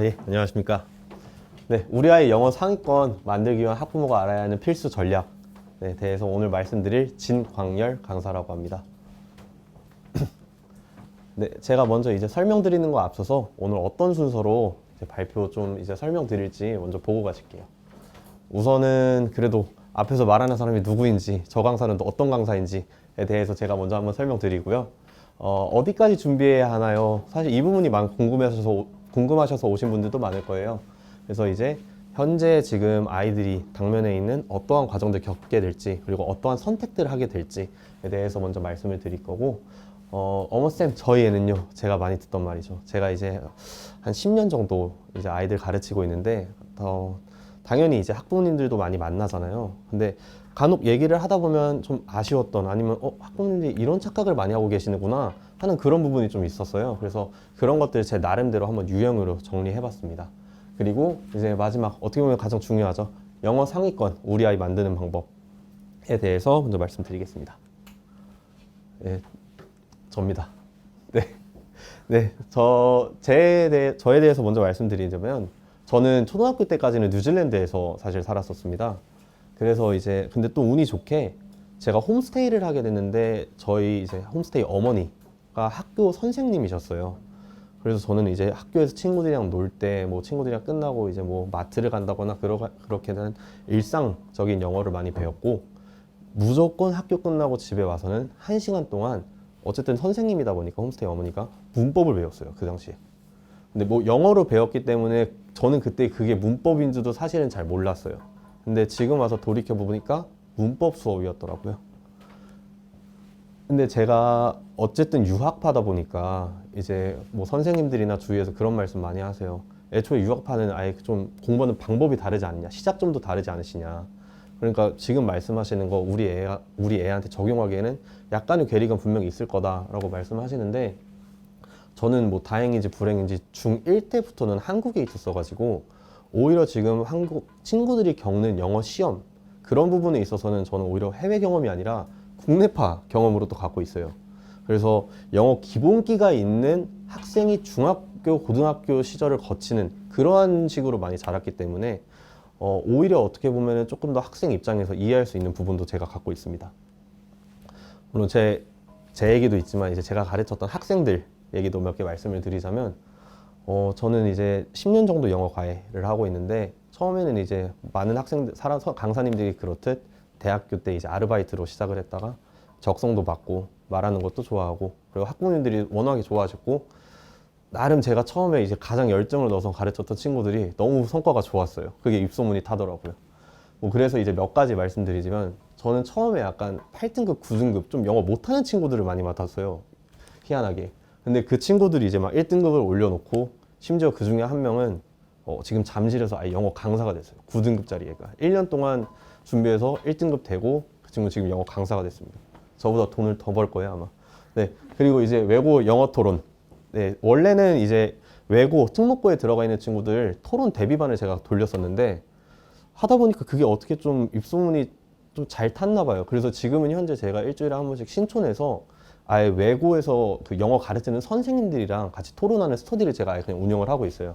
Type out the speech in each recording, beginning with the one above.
예, 안녕하십니까. 네, 우리 아이 영어 상위권 만들기 위한 학부모가 알아야 하는 필수 전략에 대해서 오늘 말씀드릴 진광열 강사라고 합니다. 네, 제가 먼저 이제 설명드리는 거 앞서서 오늘 어떤 순서로 이제 발표 좀 이제 설명드릴지 먼저 보고 가실게요. 우선은 그래도 앞에서 말하는 사람이 누구인지, 저 강사는 또 어떤 강사인지에 대해서 제가 먼저 한번 설명드리고요. 어디까지 준비해야 하나요? 사실 이 부분이 많이 궁금하셔서 오신 분들도 많을 거예요. 그래서 이제 현재 지금 아이들이 당면에 있는 어떠한 과정들 겪게 될지, 그리고 어떠한 선택들을 하게 될지에 대해서 먼저 말씀을 드릴 거고, 어머쌤, 저희 애는요, 제가 많이 듣던 말이죠. 제가 이제 한 10년 정도 이제 아이들 가르치고 있는데, 당연히 이제 학부모님들도 많이 만나잖아요. 근데 간혹 얘기를 하다 보면 좀 아쉬웠던, 아니면 학부모님들이 이런 착각을 많이 하고 계시는구나 하는 그런 부분이 좀 있었어요. 그래서 그런 것들 제 나름대로 한번 유형으로 정리해 봤습니다. 그리고 이제 마지막, 어떻게 보면 가장 중요하죠. 영어 상위권 우리 아이 만드는 방법에 대해서 먼저 말씀드리겠습니다. 네, 접니다. 네, 저에 대해서 먼저 말씀드리자면, 저는 초등학교 때까지는 뉴질랜드에서 사실 살았었습니다. 그래서 이제 근데 또 운이 좋게 제가 홈스테이를 하게 됐는데, 저희 이제 홈스테이 어머니가 학교 선생님이셨어요. 그래서 저는 이제 학교에서 친구들이랑 놀 때, 뭐 친구들이랑 끝나고 이제 뭐 마트를 간다거나 그렇게는 일상적인 영어를 많이 배웠고, 무조건 학교 끝나고 집에 와서는 1시간 동안, 어쨌든 선생님이다 보니까 홈스테이 어머니가 문법을 배웠어요, 그 당시에. 근데 뭐 영어로 배웠기 때문에 저는 그때 그게 문법인지도 사실은 잘 몰랐어요. 근데 지금 와서 돌이켜 보니까 문법 수업이었더라고요. 근데 제가 어쨌든 유학파다 보니까 이제 뭐 선생님들이나 주위에서 그런 말씀 많이 하세요. 애초에 유학파는 아예 좀 공부하는 방법이 다르지 않냐, 시작점도 다르지 않으시냐. 그러니까 지금 말씀하시는 거 우리 애한테 적용하기에는 약간의 괴리가 분명히 있을 거다라고 말씀하시는데, 저는 뭐 다행인지 불행인지 중1 때부터는 한국에 있었어가지고, 오히려 지금 한국 친구들이 겪는 영어 시험 그런 부분에 있어서는 저는 오히려 해외 경험이 아니라 국내파 경험으로 또 갖고 있어요. 그래서 영어 기본기가 있는 학생이 중학교, 고등학교 시절을 거치는 그러한 식으로 많이 자랐기 때문에 오히려 어떻게 보면 조금 더 학생 입장에서 이해할 수 있는 부분도 제가 갖고 있습니다. 물론 제 얘기도 있지만, 이제 제가 가르쳤던 학생들 얘기도 몇 개 말씀을 드리자면, 저는 이제 10년 정도 영어 과외를 하고 있는데, 처음에는 이제 많은 강사님들이 그렇듯 대학교 때 이제 아르바이트로 시작을 했다가 적성도 받고 말하는 것도 좋아하고, 그리고 학부모님들이 워낙에 좋아하셨고, 나름 제가 처음에 이제 가장 열정을 넣어서 가르쳤던 친구들이 너무 성과가 좋았어요. 그게 입소문이 타더라고요. 뭐 그래서 이제 몇 가지 말씀드리지만, 저는 처음에 약간 8등급, 9등급 좀 영어 못하는 친구들을 많이 맡았어요. 희한하게. 근데 그 친구들이 이제 막 1등급을 올려놓고, 심지어 그 중에 한 명은 지금 잠실에서 아예 영어 강사가 됐어요. 9등급짜리 애가 1년 동안 준비해서 1등급 되고, 그 친구 지금 영어 강사가 됐습니다. 저보다 돈을 더 벌 거예요 아마. 네, 그리고 이제 외고 영어 토론. 네, 원래는 이제 외고 특목고에 들어가 있는 친구들 토론 대비반을 제가 돌렸었는데, 하다 보니까 그게 어떻게 좀 입소문이 좀 잘 탔나 봐요. 그래서 지금은 현재 제가 일주일에 한 번씩 신촌에서 아예 외고에서 그 영어 가르치는 선생님들이랑 같이 토론하는 스터디를 제가 아예 그냥 운영을 하고 있어요.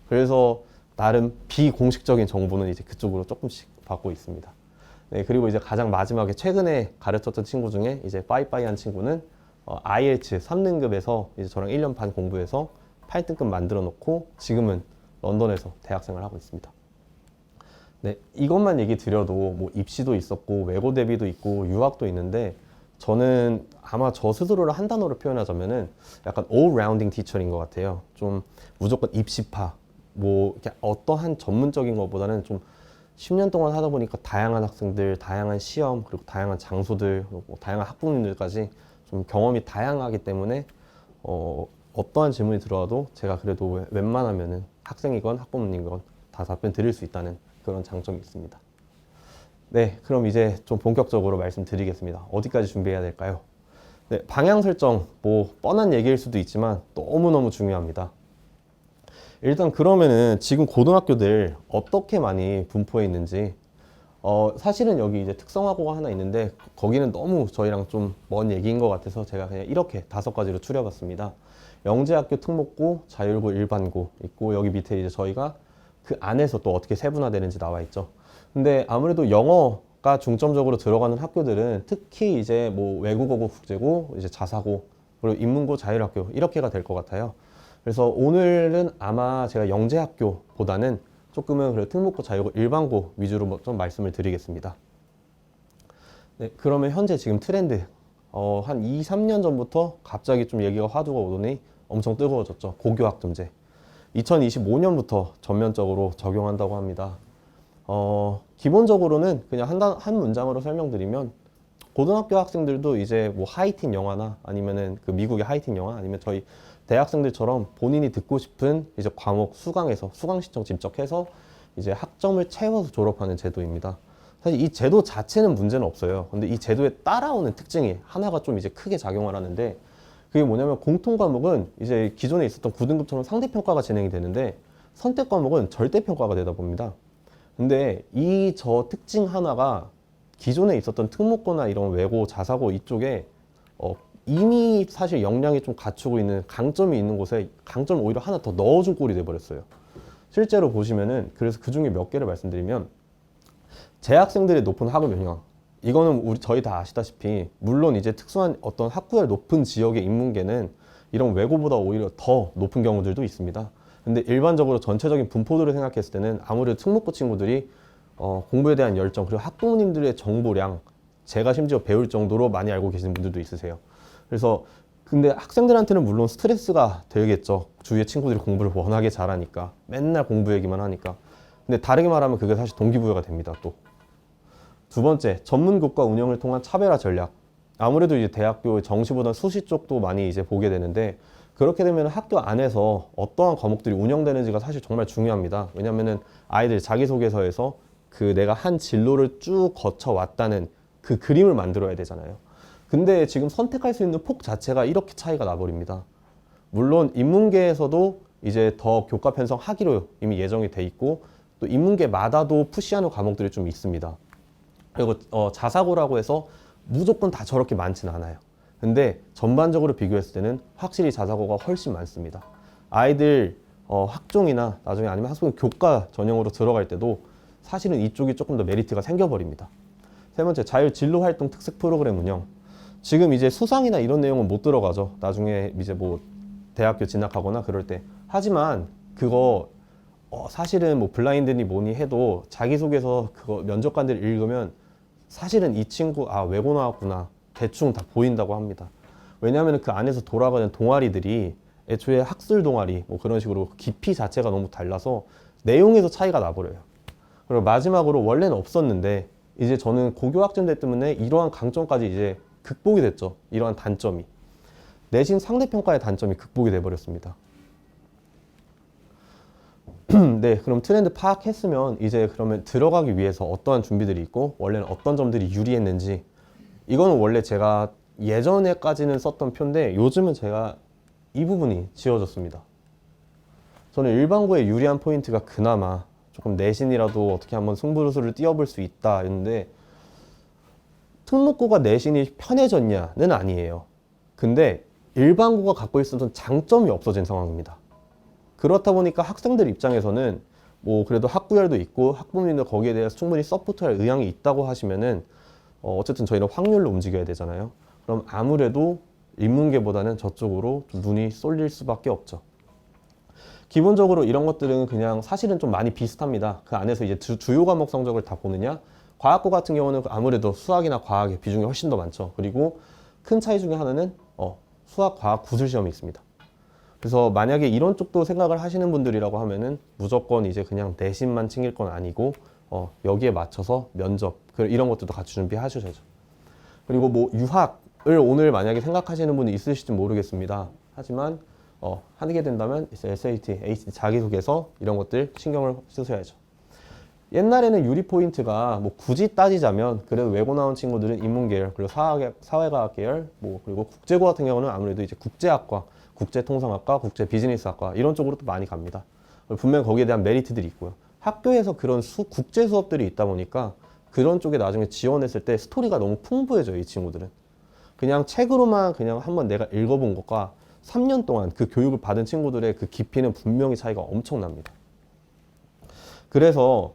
그래서 나름 비공식적인 정보는 이제 그쪽으로 조금씩 받고 있습니다. 네, 그리고 이제 가장 마지막에 최근에 가르쳤던 친구 중에 이제 빠이빠이한 친구는 IELTS 3등급에서 이제 저랑 1년 반 공부해서 8등급 만들어 놓고 지금은 런던에서 대학생을 하고 있습니다. 네, 이것만 얘기 드려도 뭐 입시도 있었고 외고 대비도 있고 유학도 있는데, 저는 아마 저 스스로를 한 단어로 표현하자면은 약간 all-rounding teacher인 것 같아요. 좀 무조건 입시파, 뭐 이렇게 어떠한 전문적인 것보다는 좀 10년 동안 하다 보니까 다양한 학생들, 다양한 시험, 그리고 다양한 장소들, 그리고 다양한 학부모님들까지 좀 경험이 다양하기 때문에 어떠한 질문이 들어와도 제가 그래도 웬만하면은 학생이건 학부모님이건 다 답변 드릴 수 있다는 그런 장점이 있습니다. 네, 그럼 이제 좀 본격적으로 말씀드리겠습니다. 어디까지 준비해야 될까요? 네, 방향 설정, 뭐 뻔한 얘기일 수도 있지만 너무너무 중요합니다. 일단 그러면은 지금 고등학교들 어떻게 많이 분포해 있는지, 사실은 여기 이제 특성화고가 하나 있는데 거기는 너무 저희랑 좀 먼 얘기인 것 같아서 제가 그냥 이렇게 5가지로 추려봤습니다. 영재학교, 특목고, 자율고, 일반고 있고 여기 밑에 이제 저희가 그 안에서 또 어떻게 세분화되는지 나와 있죠. 근데 아무래도 영어가 중점적으로 들어가는 학교들은 특히 이제 뭐 외국어고, 국제고, 이제 자사고, 그리고 인문고, 자율학교 이렇게가 될 것 같아요. 그래서 오늘은 아마 제가 영재학교보다는 조금은 그래 특목고, 자율고, 일반고 위주로 좀 말씀을 드리겠습니다. 네, 그러면 현재 지금 트렌드 한 2, 3년 전부터 갑자기 좀 얘기가 화두가 오더니 엄청 뜨거워졌죠. 고교학점제. 2025년부터 전면적으로 적용한다고 합니다. 기본적으로는 그냥 한 문장으로 설명드리면 고등학교 학생들도 이제 뭐 하이틴 영화나 아니면은 그 미국의 하이틴 영화 아니면 저희 대학생들처럼 본인이 듣고 싶은 이제 과목 수강해서 수강 신청 진척해서 이제 학점을 채워서 졸업하는 제도입니다. 사실 이 제도 자체는 문제는 없어요. 근데 이 제도에 따라오는 특징이 하나가 좀 이제 크게 작용을 하는데 그게 뭐냐면 공통 과목은 이제 기존에 있었던 9등급처럼 상대평가가 진행이 되는데 선택 과목은 절대평가가 되다 봅니다. 근데 이 저 특징 하나가 기존에 있었던 특목고나 이런 외고, 자사고 이쪽에 이미 사실 역량이 좀 갖추고 있는 강점이 있는 곳에 강점을 오히려 하나 더 넣어준 꼴이 돼버렸어요. 실제로 보시면은 그래서 그 중에 몇 개를 말씀드리면 재학생들의 높은 학업 영향 이거는 저희 다 아시다시피 물론 이제 특수한 어떤 학구열 높은 지역의 인문계는 이런 외고보다 오히려 더 높은 경우들도 있습니다. 근데 일반적으로 전체적인 분포도를 생각했을 때는 아무래도 특목고 친구들이 공부에 대한 열정 그리고 학부모님들의 정보량 제가 심지어 배울 정도로 많이 알고 계시는 분들도 있으세요. 그래서 근데 학생들한테는 물론 스트레스가 되겠죠. 주위의 친구들이 공부를 워낙에 잘하니까 맨날 공부 얘기만 하니까. 근데 다르게 말하면 그게 사실 동기부여가 됩니다. 또 두 번째, 전문 교과 운영을 통한 차별화 전략. 아무래도 이제 대학교 정시보다 수시 쪽도 많이 이제 보게 되는데 그렇게 되면 학교 안에서 어떠한 과목들이 운영되는지가 사실 정말 중요합니다. 왜냐면은 아이들 자기소개서에서 그 내가 한 진로를 쭉 거쳐왔다는 그 그림을 만들어야 되잖아요. 근데 지금 선택할 수 있는 폭 자체가 이렇게 차이가 나버립니다. 물론 인문계에서도 이제 더 교과 편성하기로 이미 예정이 돼 있고 또 인문계마다도 푸시하는 과목들이 좀 있습니다. 그리고 자사고라고 해서 무조건 다 저렇게 많지는 않아요. 근데 전반적으로 비교했을 때는 확실히 자사고가 훨씬 많습니다. 아이들 학종이나 나중에 아니면 학종 교과 전형으로 들어갈 때도 사실은 이쪽이 조금 더 메리트가 생겨버립니다. 세 번째, 자율 진로 활동 특색 프로그램 운영. 지금 이제 수상이나 이런 내용은 못 들어가죠. 나중에 이제 뭐 대학교 진학하거나 그럴 때. 하지만 그거 사실은 뭐 블라인드니 뭐니 해도 자기소개서 그거 면접관들 읽으면 사실은 이 친구 외고 나왔구나 대충 다 보인다고 합니다. 왜냐하면 그 안에서 돌아가는 동아리들이 애초에 학술 동아리 뭐 그런 식으로 깊이 자체가 너무 달라서 내용에서 차이가 나버려요. 그리고 마지막으로 원래는 없었는데 이제 저는 고교학점제 때문에 이러한 강점까지 이제 극복이 됐죠. 이러한 단점이 내신 상대평가의 단점이 극복이 돼버렸습니다. 네, 그럼 트렌드 파악했으면 이제 그러면 들어가기 위해서 어떠한 준비들이 있고 원래는 어떤 점들이 유리했는지 이거는 원래 제가 예전에까지는 썼던 표인데 요즘은 제가 이 부분이 지워졌습니다. 저는 일반고의 유리한 포인트가 그나마 조금 내신이라도 어떻게 한번 승부수를 띄워볼 수 있다 했는데 특목고가 내신이 편해졌냐는 아니에요. 근데 일반고가 갖고 있었던 장점이 없어진 상황입니다. 그렇다 보니까 학생들 입장에서는 뭐 그래도 학구열도 있고 학부모님도 거기에 대해서 충분히 서포트할 의향이 있다고 하시면은 어쨌든 저희는 확률로 움직여야 되잖아요. 그럼 아무래도 인문계보다는 저쪽으로 좀 눈이 쏠릴 수밖에 없죠. 기본적으로 이런 것들은 그냥 사실은 좀 많이 비슷합니다. 그 안에서 이제 주요 과목 성적을 다 보느냐, 과학고 같은 경우는 아무래도 수학이나 과학의 비중이 훨씬 더 많죠. 그리고 큰 차이 중에 하나는 수학, 과학 구술 시험이 있습니다. 그래서 만약에 이런 쪽도 생각을 하시는 분들이라고 하면은 무조건 이제 그냥 내신만 챙길 건 아니고 여기에 맞춰서 면접 이런 것들도 같이 준비하셔야죠. 그리고 뭐 유학을 오늘 만약에 생각하시는 분이 있으실지 모르겠습니다. 하지만 하게 된다면 SAT, ACT 자기소개서 이런 것들 신경을 쓰셔야죠. 옛날에는 유리 포인트가 뭐 굳이 따지자면 그래도 외고 나온 친구들은 인문계열 그리고 사회과학 계열 뭐 그리고 국제고 같은 경우는 아무래도 이제 국제학과 국제통상학과, 국제비즈니스학과 이런 쪽으로 또 많이 갑니다. 분명히 거기에 대한 메리트들이 있고요. 학교에서 그런 국제 수업들이 있다 보니까 그런 쪽에 나중에 지원했을 때 스토리가 너무 풍부해져요. 이 친구들은. 그냥 책으로만 그냥 한번 내가 읽어본 것과 3년 동안 그 교육을 받은 친구들의 그 깊이는 분명히 차이가 엄청납니다. 그래서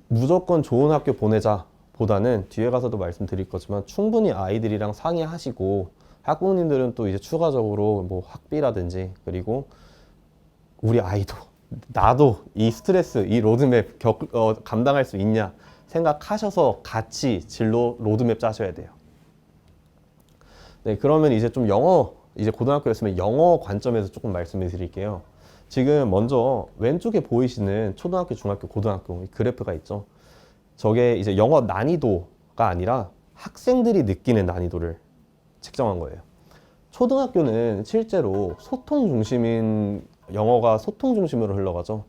무조건 좋은 학교 보내자 보다는 뒤에 가서도 말씀드릴 거지만 충분히 아이들이랑 상의하시고 학부모님들은 또 이제 추가적으로 뭐 학비라든지 그리고 우리 아이도 나도 이 스트레스 이 로드맵 감당할 수 있냐 생각하셔서 같이 진로 로드맵 짜셔야 돼요. 네, 그러면 이제 좀 영어 이제 고등학교였으면 영어 관점에서 조금 말씀을 드릴게요. 지금 먼저 왼쪽에 보이시는 초등학교, 중학교, 고등학교 그래프가 있죠. 저게 이제 영어 난이도가 아니라 학생들이 느끼는 난이도를 측정한 거예요. 초등학교는 실제로 소통 중심인 영어가 소통 중심으로 흘러가죠.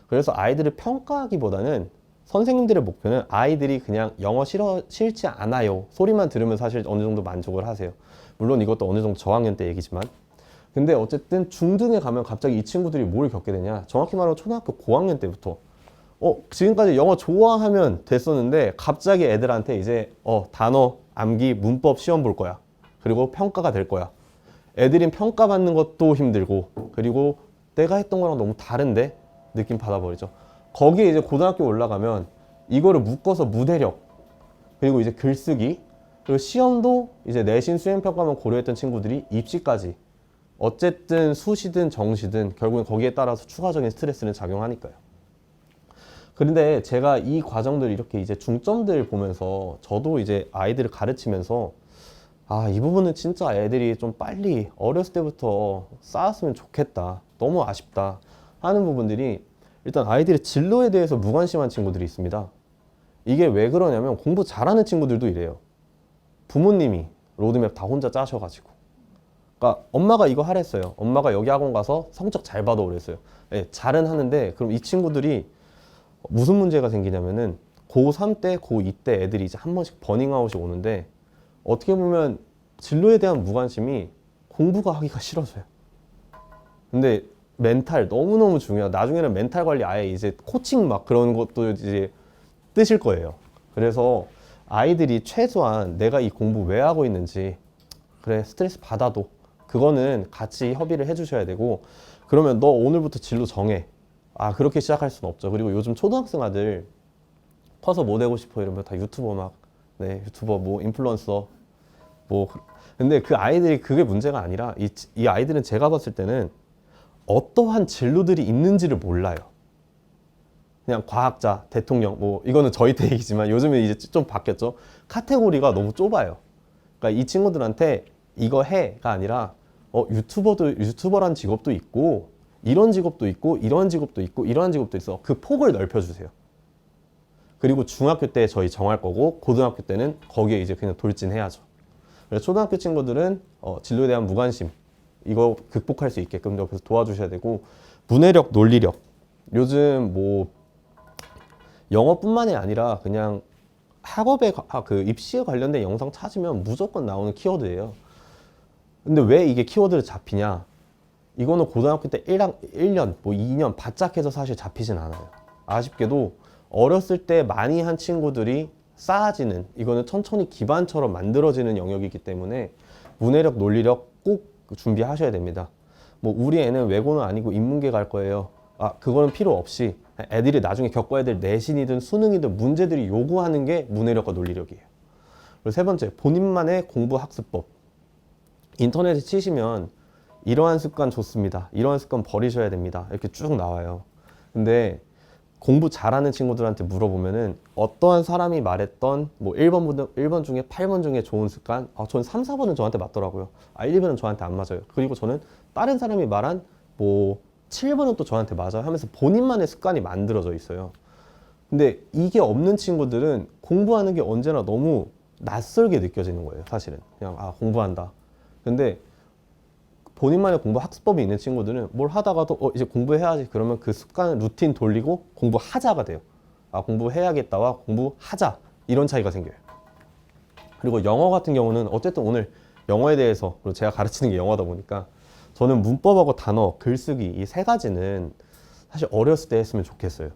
그래서 아이들을 평가하기보다는 선생님들의 목표는 아이들이 그냥 영어 싫지 않아요 소리만 들으면 사실 어느 정도 만족을 하세요. 물론 이것도 어느 정도 저학년 때 얘기지만 근데 어쨌든 중등에 가면 갑자기 이 친구들이 뭘 겪게 되냐, 정확히 말하면 초등학교 고학년 때부터 지금까지 영어 좋아하면 됐었는데 갑자기 애들한테 이제 단어, 암기, 문법 시험 볼 거야. 그리고 평가가 될 거야. 애들이 평가받는 것도 힘들고 그리고 내가 했던 거랑 너무 다른데 느낌 받아버리죠. 거기에 이제 고등학교 올라가면 이거를 묶어서 문해력 그리고 이제 글쓰기 그리고 시험도 이제 내신 수행평가만 고려했던 친구들이 입시까지 어쨌든 수시든 정시든 결국엔 거기에 따라서 추가적인 스트레스는 작용하니까요. 그런데 제가 이 과정들 이렇게 이제 중점들 보면서 저도 이제 아이들을 가르치면서 이 부분은 진짜 애들이 좀 빨리 어렸을 때부터 쌓았으면 좋겠다. 너무 아쉽다 하는 부분들이 일단 아이들의 진로에 대해서 무관심한 친구들이 있습니다. 이게 왜 그러냐면 공부 잘하는 친구들도 이래요. 부모님이 로드맵 다 혼자 짜셔가지고 그러니까 엄마가 이거 하랬어요. 엄마가 여기 학원 가서 성적 잘 받아 그랬어요. 네, 잘은 하는데 그럼 이 친구들이 무슨 문제가 생기냐면은 고3 때, 고2 때 애들이 이제 한 번씩 버닝아웃이 오는데 어떻게 보면 진로에 대한 무관심이 공부가 하기가 싫어져요. 근데 멘탈 너무너무 중요하다. 나중에는 멘탈 관리 아예 이제 코칭 막 그런 것도 이제 뜨실 거예요. 그래서 아이들이 최소한 내가 이 공부 왜 하고 있는지 그래 스트레스 받아도 그거는 같이 협의를 해주셔야 되고 그러면 너 오늘부터 진로 정해. 그렇게 시작할 수는 없죠. 그리고 요즘 초등학생 아들 커서 뭐 되고 싶어 이러면 다 유튜버 막 유튜버 뭐 인플루언서 뭐 근데 그 아이들이 그게 문제가 아니라 이 아이들은 제가 봤을 때는 어떠한 진로들이 있는지를 몰라요. 그냥 과학자, 대통령 뭐 이거는 저희 때 얘기지만 요즘에 이제 좀 바뀌었죠. 카테고리가 너무 좁아요. 그러니까 이 친구들한테 이거 해가 아니라 유튜버란 직업도 있고 이런 직업도 있고 이런 직업도 있고 이러한 직업도 있어. 그 폭을 넓혀주세요. 그리고 중학교 때 저희 정할 거고 고등학교 때는 거기에 이제 그냥 돌진해야죠. 그래서 초등학교 친구들은 진로에 대한 무관심 이거 극복할 수 있게끔 옆에서 도와주셔야 되고 문해력, 논리력 요즘 뭐 영어뿐만이 아니라 그냥 학업에 그 입시에 관련된 영상 찾으면 무조건 나오는 키워드예요. 근데 왜 이게 키워드를 잡히냐? 이거는 고등학교 때 1년, 뭐 2년 바짝 해서 사실 잡히진 않아요. 아쉽게도 어렸을 때 많이 한 친구들이 쌓아지는 이거는 천천히 기반처럼 만들어지는 영역이기 때문에 문해력, 논리력 꼭 준비하셔야 됩니다. 뭐 우리 애는 외고는 아니고 인문계 갈 거예요. 그거는 필요 없이 애들이 나중에 겪어야 될 내신이든 수능이든 문제들이 요구하는 게 문해력과 논리력이에요. 그리고 세 번째, 본인만의 공부 학습법. 인터넷에 치시면 이러한 습관 좋습니다. 이러한 습관 버리셔야 됩니다. 이렇게 쭉 나와요. 근데 공부 잘하는 친구들한테 물어보면은 어떠한 사람이 말했던 뭐 1번 중에 8번 중에 좋은 습관 저는 3, 4번은 저한테 맞더라고요. 1, 2번은 저한테 안 맞아요. 그리고 저는 다른 사람이 말한 뭐 7번은 또 저한테 맞아요 하면서 본인만의 습관이 만들어져 있어요. 근데 이게 없는 친구들은 공부하는 게 언제나 너무 낯설게 느껴지는 거예요. 사실은 그냥 공부한다. 근데 본인만의 공부 학습법이 있는 친구들은 뭘 하다가도 이제 공부해야지 그러면 그 습관 루틴 돌리고 공부하자가 돼요. 공부해야겠다와 공부하자 이런 차이가 생겨요. 그리고 영어 같은 경우는 어쨌든 오늘 영어에 대해서 그리고 제가 가르치는 게 영어다 보니까 저는 문법하고 단어, 글쓰기 이 세 가지는 사실 어렸을 때 했으면 좋겠어요.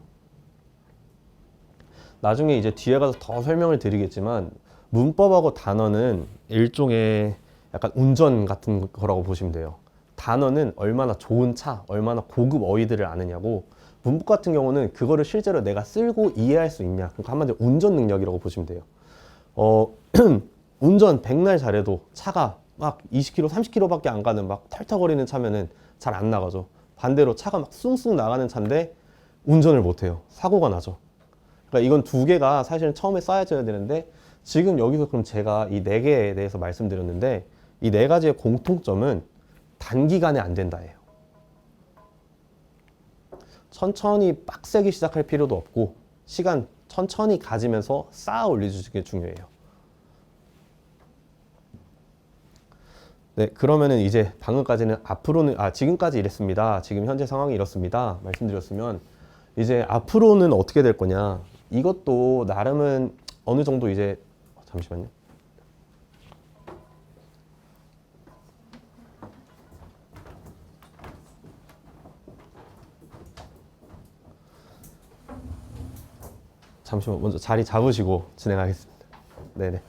나중에 이제 뒤에 가서 더 설명을 드리겠지만 문법하고 단어는 일종의 약간 운전 같은 거라고 보시면 돼요. 단어는 얼마나 좋은 차, 얼마나 고급 어휘들을 아느냐고, 문법 같은 경우는 그거를 실제로 내가 쓸고 이해할 수 있냐. 그러니까 한마디로 운전 능력이라고 보시면 돼요. 운전 백날 잘해도 차가 막 20km, 30km밖에 안 가는 막 털털거리는 차면은 잘 안 나가죠. 반대로 차가 막 숭숭 나가는 차인데 운전을 못해요. 사고가 나죠. 그러니까 이건 두 개가 사실은 처음에 쌓여져야 되는데, 지금 여기서 그럼 제가 이 네 개에 대해서 말씀드렸는데, 이 네 가지의 공통점은 단기간에 안 된다예요. 천천히 빡세게 시작할 필요도 없고, 시간 천천히 가지면서 쌓아 올려주는 게 중요해요. 네, 그러면은 이제 방금까지는 앞으로는, 지금까지 이랬습니다. 지금 현재 상황이 이렇습니다. 말씀드렸으면, 이제 앞으로는 어떻게 될 거냐. 이것도 나름은 어느 정도 이제, 잠시만요. 잠시만, 먼저 자리 잡으시고 진행하겠습니다. 네네.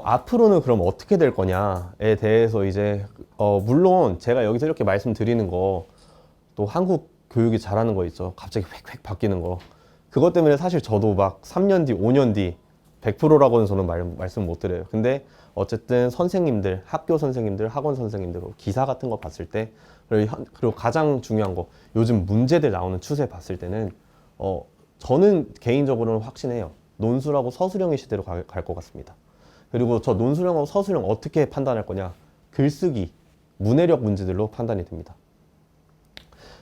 앞으로는 그럼 어떻게 될 거냐에 대해서 이제, 물론 제가 여기서 이렇게 말씀드리는 거, 또 한국 교육이 잘하는 거 있죠. 갑자기 획획 바뀌는 거. 그것 때문에 사실 저도 막 3년 뒤, 5년 뒤 100%라고는 저는 말씀 못 드려요. 근데 어쨌든 선생님들, 학교 선생님들, 학원 선생님들, 기사 같은 거 봤을 때, 그리고 가장 중요한 거, 요즘 문제들 나오는 추세 봤을 때는, 저는 개인적으로는 확신해요. 논술하고 서술형의 시대로 갈 것 같습니다. 그리고 저 논술형하고 서술형 어떻게 판단할 거냐? 글쓰기, 문해력 문제들로 판단이 됩니다.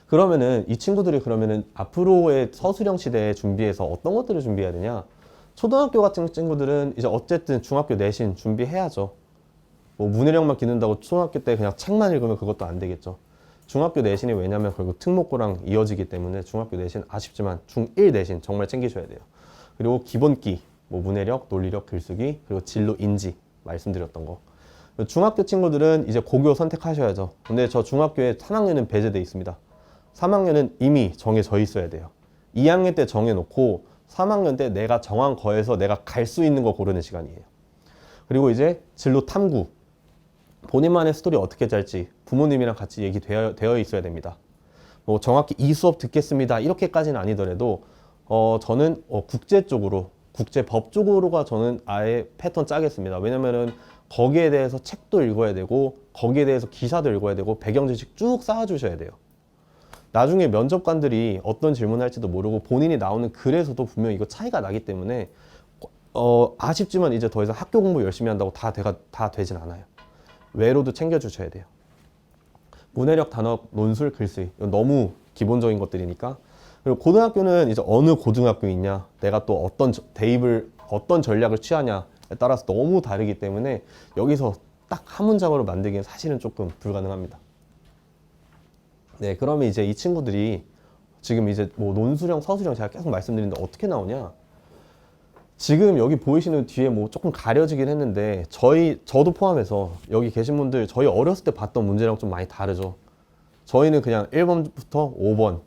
그러면은 이 친구들이 그러면은 앞으로의 서술형 시대에 준비해서 어떤 것들을 준비해야 되냐? 초등학교 같은 친구들은 이제 어쨌든 중학교 내신 준비해야죠. 뭐 문해력만 기른다고 초등학교 때 그냥 책만 읽으면 그것도 안 되겠죠. 중학교 내신이 왜냐면 결국 특목고랑 이어지기 때문에 중학교 내신 아쉽지만 중1 내신 정말 챙기셔야 돼요. 그리고 기본기, 뭐 문해력, 논리력, 글쓰기, 그리고 진로 인지 말씀드렸던 거. 중학교 친구들은 이제 고교 선택하셔야죠. 근데 저 중학교에 3학년은 배제돼 있습니다. 3학년은 이미 정해져 있어야 돼요. 2학년 때 정해놓고 3학년 때 내가 정한 거에서 내가 갈 수 있는 거 고르는 시간이에요. 그리고 이제 진로 탐구. 본인만의 스토리 어떻게 짤지 부모님이랑 같이 얘기되어 있어야 됩니다. 뭐 정확히 이 수업 듣겠습니다. 이렇게까지는 아니더라도 저는 국제 쪽으로, 국제법 쪽으로가 저는 아예 패턴 짜겠습니다. 왜냐면은 거기에 대해서 책도 읽어야 되고 거기에 대해서 기사도 읽어야 되고 배경 지식 쭉 쌓아주셔야 돼요. 나중에 면접관들이 어떤 질문할지도 모르고 본인이 나오는 글에서도 분명히 이거 차이가 나기 때문에 아쉽지만 이제 더 이상 학교 공부 열심히 한다고 다 되진 않아요. 외로도 챙겨주셔야 돼요. 문해력, 단어, 논술, 글쓰기 이건 너무 기본적인 것들이니까. 그리고 고등학교는 이제 어느 고등학교이냐, 내가 또 어떤 대입을 어떤 전략을 취하냐에 따라서 너무 다르기 때문에 여기서 딱 한 문장으로 만들기는 사실은 조금 불가능합니다. 네, 그러면 이제 이 친구들이 지금 이제 뭐 논술형, 서술형 제가 계속 말씀드리는데 어떻게 나오냐? 지금 여기 보이시는 뒤에 뭐 조금 가려지긴 했는데 저도 포함해서 여기 계신 분들 저희 어렸을 때 봤던 문제랑 좀 많이 다르죠. 저희는 그냥 1번부터 5번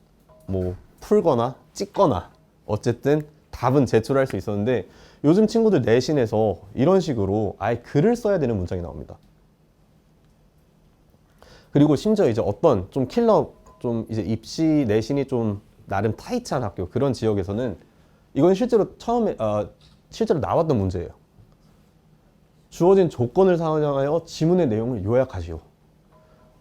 뭐 풀거나 찍거나 어쨌든 답은 제출할 수 있었는데 요즘 친구들 내신에서 이런 식으로 아예 글을 써야 되는 문장이 나옵니다. 그리고 심지어 이제 어떤 좀 킬러, 좀 이제 입시 내신이 좀 나름 타이트한 학교, 그런 지역에서는 이건 실제로 실제로 나왔던 문제예요. 주어진 조건을 사용하여 지문의 내용을 요약하시오.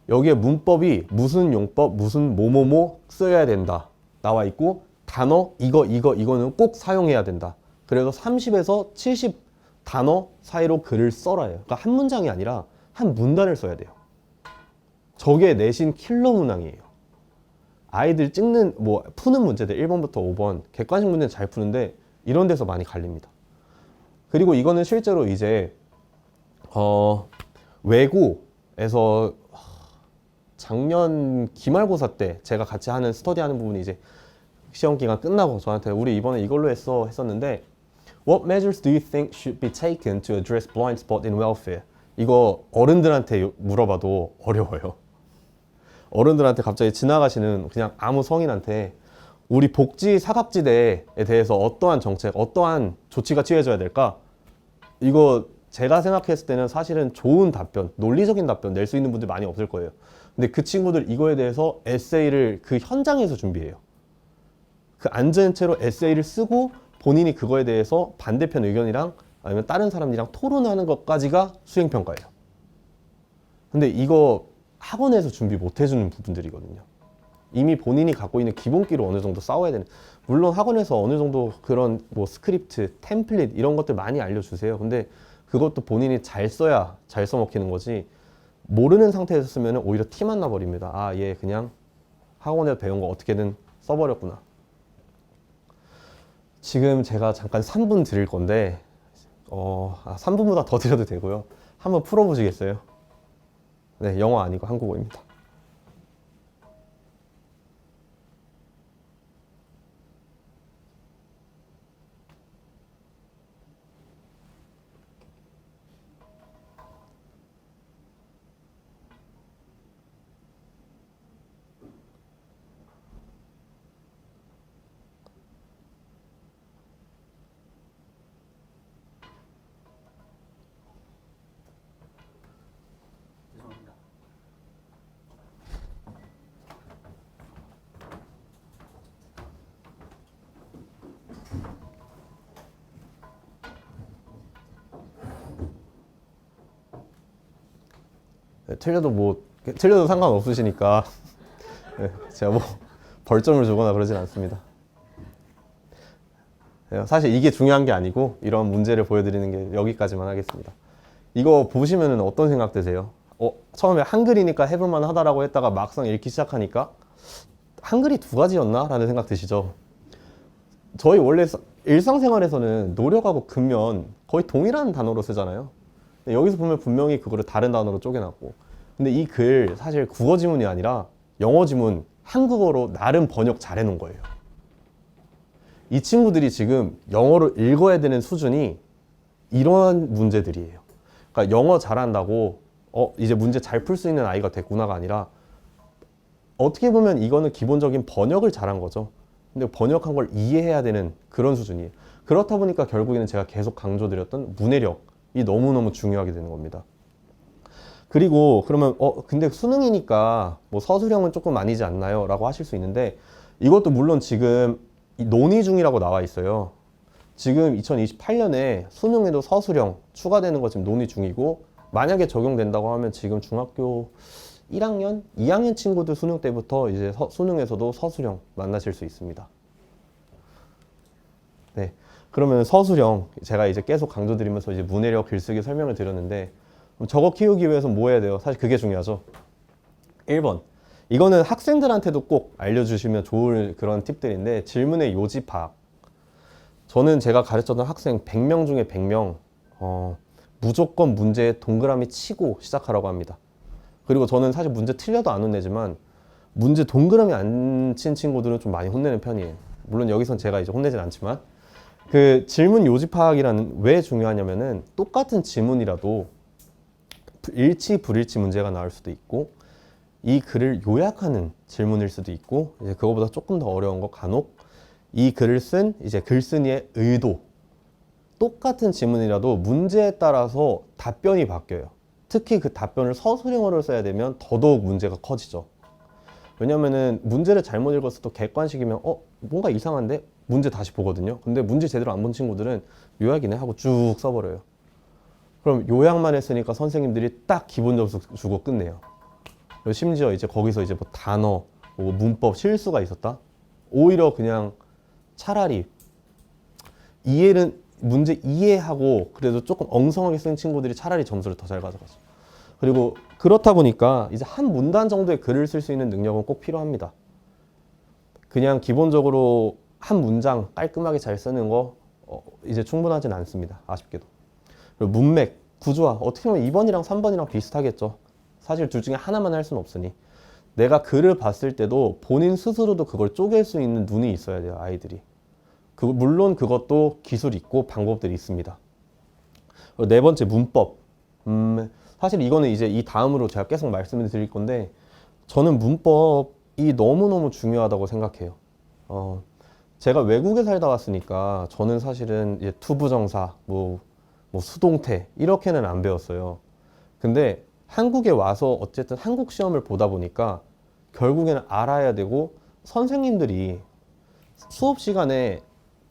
여기에 문법이 무슨 용법, 무슨 뭐뭐뭐 써야 된다 나와 있고, 단어 이거는 꼭 사용해야 된다. 그래서 30에서 70 단어 사이로 글을 써라요. 그러니까 한 문장이 아니라 한 문단을 써야 돼요. 저게 내신 킬러 문항이에요. 아이들 찍는 뭐 푸는 문제들 1번부터 5번 객관식 문제는 잘 푸는데 이런 데서 많이 갈립니다. 그리고 이거는 실제로 이제 외고에서 작년 기말고사 때 제가 같이 하는 스터디하는 부분이 이제 시험 기간 끝나고 저한테 우리 이번에 이걸로 했었는데 What measures do you think should be taken to address blind spot in welfare? 이거 어른들한테 물어봐도 어려워요. 어른들한테 갑자기 지나가시는 그냥 아무 성인한테 우리 복지 사각지대에 대해서 어떠한 정책, 어떠한 조치가 취해져야 될까? 이거 제가 생각했을 때는 사실은 좋은 답변, 논리적인 답변 낼 수 있는 분들 많이 없을 거예요. 근데 그 친구들 이거에 대해서 에세이를 그 현장에서 준비해요. 그 앉은 채로 에세이를 쓰고 본인이 그거에 대해서 반대편 의견이랑 아니면 다른 사람들이랑 토론하는 것까지가 수행평가예요. 근데 이거 학원에서 준비 못 해주는 부분들이거든요. 이미 본인이 갖고 있는 기본기로 어느 정도 싸워야 되는, 물론 학원에서 어느 정도 그런 뭐 스크립트, 템플릿 이런 것들 많이 알려주세요. 근데 그것도 본인이 잘 써야 잘 써먹히는 거지, 모르는 상태에서 쓰면 오히려 티만 나버립니다. 아, 얘 그냥 학원에서 배운 거 어떻게든 써버렸구나. 지금 제가 잠깐 3분 드릴 건데 3분보다 더 드려도 되고요. 한번 풀어보시겠어요? 네, 영어 아니고 한국어입니다. 죄송합니다. 네, 틀려도 상관없으시니까 네, 제가 뭐 벌점을 주거나 그러진 않습니다. 네, 사실 이게 중요한 게 아니고 이런 문제를 보여드리는 게 여기까지만 하겠습니다. 이거 보시면 어떤 생각 드세요? 처음에 한글이니까 해볼만 하다라고 했다가 막상 읽기 시작하니까 한글이 두 가지였나? 라는 생각 드시죠? 저희 원래 일상생활에서는 노력하고 근면 거의 동일한 단어로 쓰잖아요. 여기서 보면 분명히 그거를 다른 단어로 쪼개놨고, 근데 이 글 사실 국어 지문이 아니라 영어 지문 한국어로 나름 번역 잘 해놓은 거예요. 이 친구들이 지금 영어로 읽어야 되는 수준이 이런 문제들이에요. 그러니까 영어 잘한다고 이제 문제 잘 풀 수 있는 아이가 됐구나가 아니라, 어떻게 보면 이거는 기본적인 번역을 잘한 거죠. 근데 번역한 걸 이해해야 되는 그런 수준이에요. 그렇다 보니까 결국에는 제가 계속 강조드렸던 문해력이 너무너무 중요하게 되는 겁니다. 그리고 그러면 근데 수능이니까 뭐 서술형은 조금 아니지 않나요? 라고 하실 수 있는데, 이것도 물론 지금 논의 중이라고 나와 있어요. 지금 2028년에 수능에도 서술형 추가되는 거 지금 논의 중이고, 만약에 적용된다고 하면 지금 중학교 1학년, 2학년 친구들 수능 때부터 이제 수능에서도 서술형 만나실 수 있습니다. 네. 그러면 서술형 제가 이제 계속 강조드리면서 이제 문해력 글쓰기 설명을 드렸는데, 저거 키우기 위해서 뭐 해야 돼요? 사실 그게 중요하죠. 1번. 이거는 학생들한테도 꼭 알려주시면 좋을 그런 팁들인데, 질문의 요지 파악. 저는 제가 가르쳤던 학생 100명 중에 100명 무조건 문제에 동그라미 치고 시작하라고 합니다. 그리고 저는 사실 문제 틀려도 안 혼내지만 문제 동그라미 안 친 친구들은 좀 많이 혼내는 편이에요. 물론 여기선 제가 이제 혼내진 않지만, 그 질문 요지 파악이라는 왜 중요하냐면은 똑같은 지문이라도 일치 불일치 문제가 나올 수도 있고, 이 글을 요약하는 질문일 수도 있고, 이제 그거보다 조금 더 어려운 거 간혹 이 글을 쓴 이제 글쓴이의 의도, 똑같은 지문이라도 문제에 따라서 답변이 바뀌어요. 특히 그 답변을 서술형어로 써야 되면 더더욱 문제가 커지죠. 왜냐면은 문제를 잘못 읽었을 때 객관식이면 뭔가 이상한데? 문제 다시 보거든요. 근데 문제 제대로 안 본 친구들은 요약이네 하고 쭉 써버려요. 그럼 요약만 했으니까 선생님들이 딱 기본 점수 주고 끝내요. 심지어 이제 거기서 이제 뭐 단어, 뭐 문법 실수가 있었다? 오히려 그냥 차라리 문제 이해하고 그래도 조금 엉성하게 쓴 친구들이 차라리 점수를 더 잘 가져가죠. 그리고 그렇다 보니까 이제 한 문단 정도의 글을 쓸 수 있는 능력은 꼭 필요합니다. 그냥 기본적으로 한 문장 깔끔하게 잘 쓰는 거 이제 충분하진 않습니다. 아쉽게도. 그리고 문맥, 구조화 어떻게 보면 2번이랑 3번이랑 비슷하겠죠. 사실 둘 중에 하나만 할 수는 없으니, 내가 글을 봤을 때도 본인 스스로도 그걸 쪼갤 수 있는 눈이 있어야 돼요, 아이들이. 물론 그것도 기술이 있고 방법들이 있습니다. 네 번째, 문법. 사실 이거는 이제 이 다음으로 제가 계속 말씀을 드릴 건데, 저는 문법이 너무너무 중요하다고 생각해요. 제가 외국에 살다 왔으니까 저는 사실은 이제 투부정사, 뭐 뭐 수동태 이렇게는 안 배웠어요. 근데 한국에 와서 어쨌든 한국 시험을 보다 보니까 결국에는 알아야 되고, 선생님들이 수업 시간에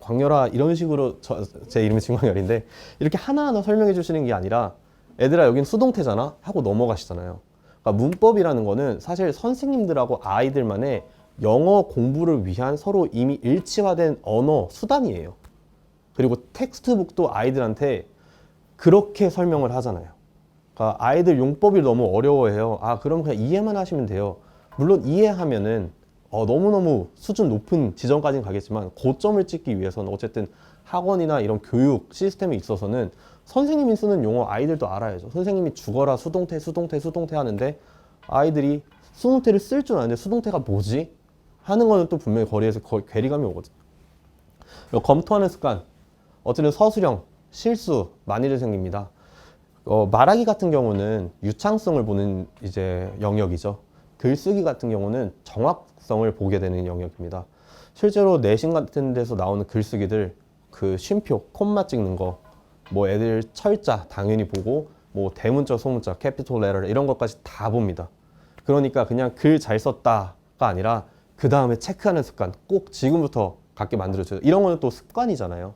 광열아 이런 식으로, 제 이름이 진광열인데 이렇게 하나하나 설명해 주시는 게 아니라 애들아 여긴 수동태잖아 하고 넘어가시잖아요. 그러니까 문법이라는 거는 사실 선생님들하고 아이들만의 영어 공부를 위한 서로 이미 일치화된 언어 수단이에요. 그리고 텍스트북도 아이들한테 그렇게 설명을 하잖아요. 그러니까 아이들 용법이 너무 어려워해요. 아, 그럼 그냥 이해만 하시면 돼요. 물론 이해하면은 너무너무 수준 높은 지점까지는 가겠지만, 고점을 찍기 위해서는 어쨌든 학원이나 이런 교육 시스템에 있어서는 선생님이 쓰는 용어 아이들도 알아야죠. 선생님이 죽어라 수동태 수동태 수동태 하는데 아이들이 수동태를 쓸 줄 아는데 수동태가 뭐지? 하는 거는 또 분명히 거리에서 괴리감이 오거든요. 검토하는 습관, 어쨌든 서술형, 실수 많이들 생깁니다. 말하기 같은 경우는 유창성을 보는 이제 영역이죠. 글쓰기 같은 경우는 정확성을 보게 되는 영역입니다. 실제로 내신 같은 데서 나오는 글쓰기들, 그 쉼표, 콤마 찍는 거, 뭐 애들 철자 당연히 보고, 뭐 대문자, 소문자, 캐피톨 레터 이런 것까지 다 봅니다. 그러니까 그냥 글 잘 썼다가 아니라 그 다음에 체크하는 습관 꼭 지금부터 갖게 만들어줘요. 이런 거는 또 습관이잖아요.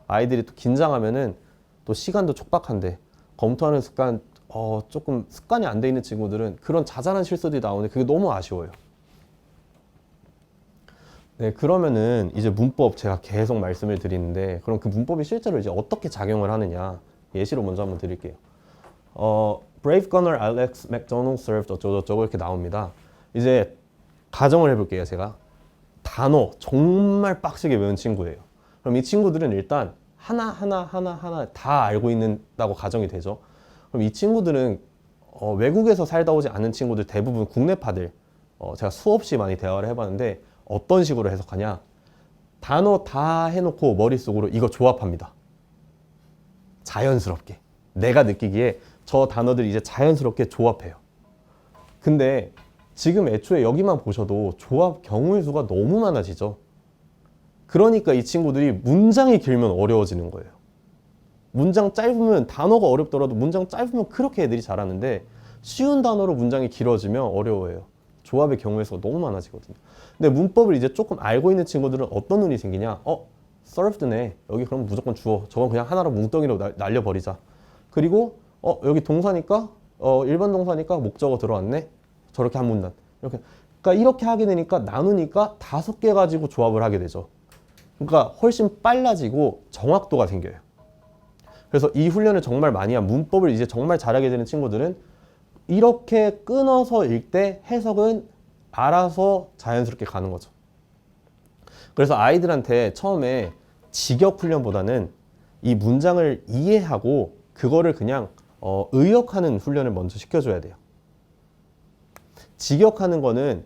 아이들이 또 긴장하면은 또 시간도 촉박한데 검토하는 습관 조금 습관이 안 돼 있는 친구들은 그런 자잘한 실수들이 나오는데 그게 너무 아쉬워요. 네, 그러면은 이제 문법 제가 계속 말씀을 드리는데, 그럼 그 문법이 실제로 이제 어떻게 작용을 하느냐 예시로 먼저 한번 드릴게요. Brave Gunner Alex McDonald served 어쩌고저쩌고 이렇게 나옵니다. 이제 가정을 해볼게요. 제가 단어 정말 빡시게 외운 친구예요. 그럼 이 친구들은 일단 하나 다 알고 있는다고 가정이 되죠. 그럼 이 친구들은 외국에서 살다 오지 않은 친구들, 대부분 국내파들, 제가 수없이 많이 대화를 해봤는데 어떤 식으로 해석하냐, 단어 다 해놓고 머릿속으로 이거 조합합니다. 자연스럽게 내가 느끼기에 저 단어들 이제 자연스럽게 조합해요. 근데 지금 애초에 여기만 보셔도 조합 경우의 수가 너무 많아지죠. 그러니까 이 친구들이 문장이 길면 어려워지는 거예요. 문장 짧으면, 단어가 어렵더라도 문장 짧으면 그렇게 애들이 잘하는데 쉬운 단어로 문장이 길어지면 어려워해요. 조합의 경우의 수가 너무 많아지거든요. 근데 문법을 이제 조금 알고 있는 친구들은 어떤 눈이 생기냐, served네, 여기 그럼 무조건 주어, 저건 그냥 하나로 뭉덩이로 날려버리자. 그리고 여기 동사니까 일반 동사니까 목적어 들어왔네, 저렇게 한 문단, 이렇게. 그러니까 이렇게 하게 되니까 나누니까 5개 가지고 조합을 하게 되죠. 그러니까 훨씬 빨라지고 정확도가 생겨요. 그래서 이 훈련을 정말 많이 한, 문법을 이제 정말 잘하게 되는 친구들은 이렇게 끊어서 읽 때 해석은 알아서 자연스럽게 가는 거죠. 그래서 아이들한테 처음에 직역 훈련보다는 이 문장을 이해하고 그거를 그냥 의역하는 훈련을 먼저 시켜줘야 돼요. 직역하는 거는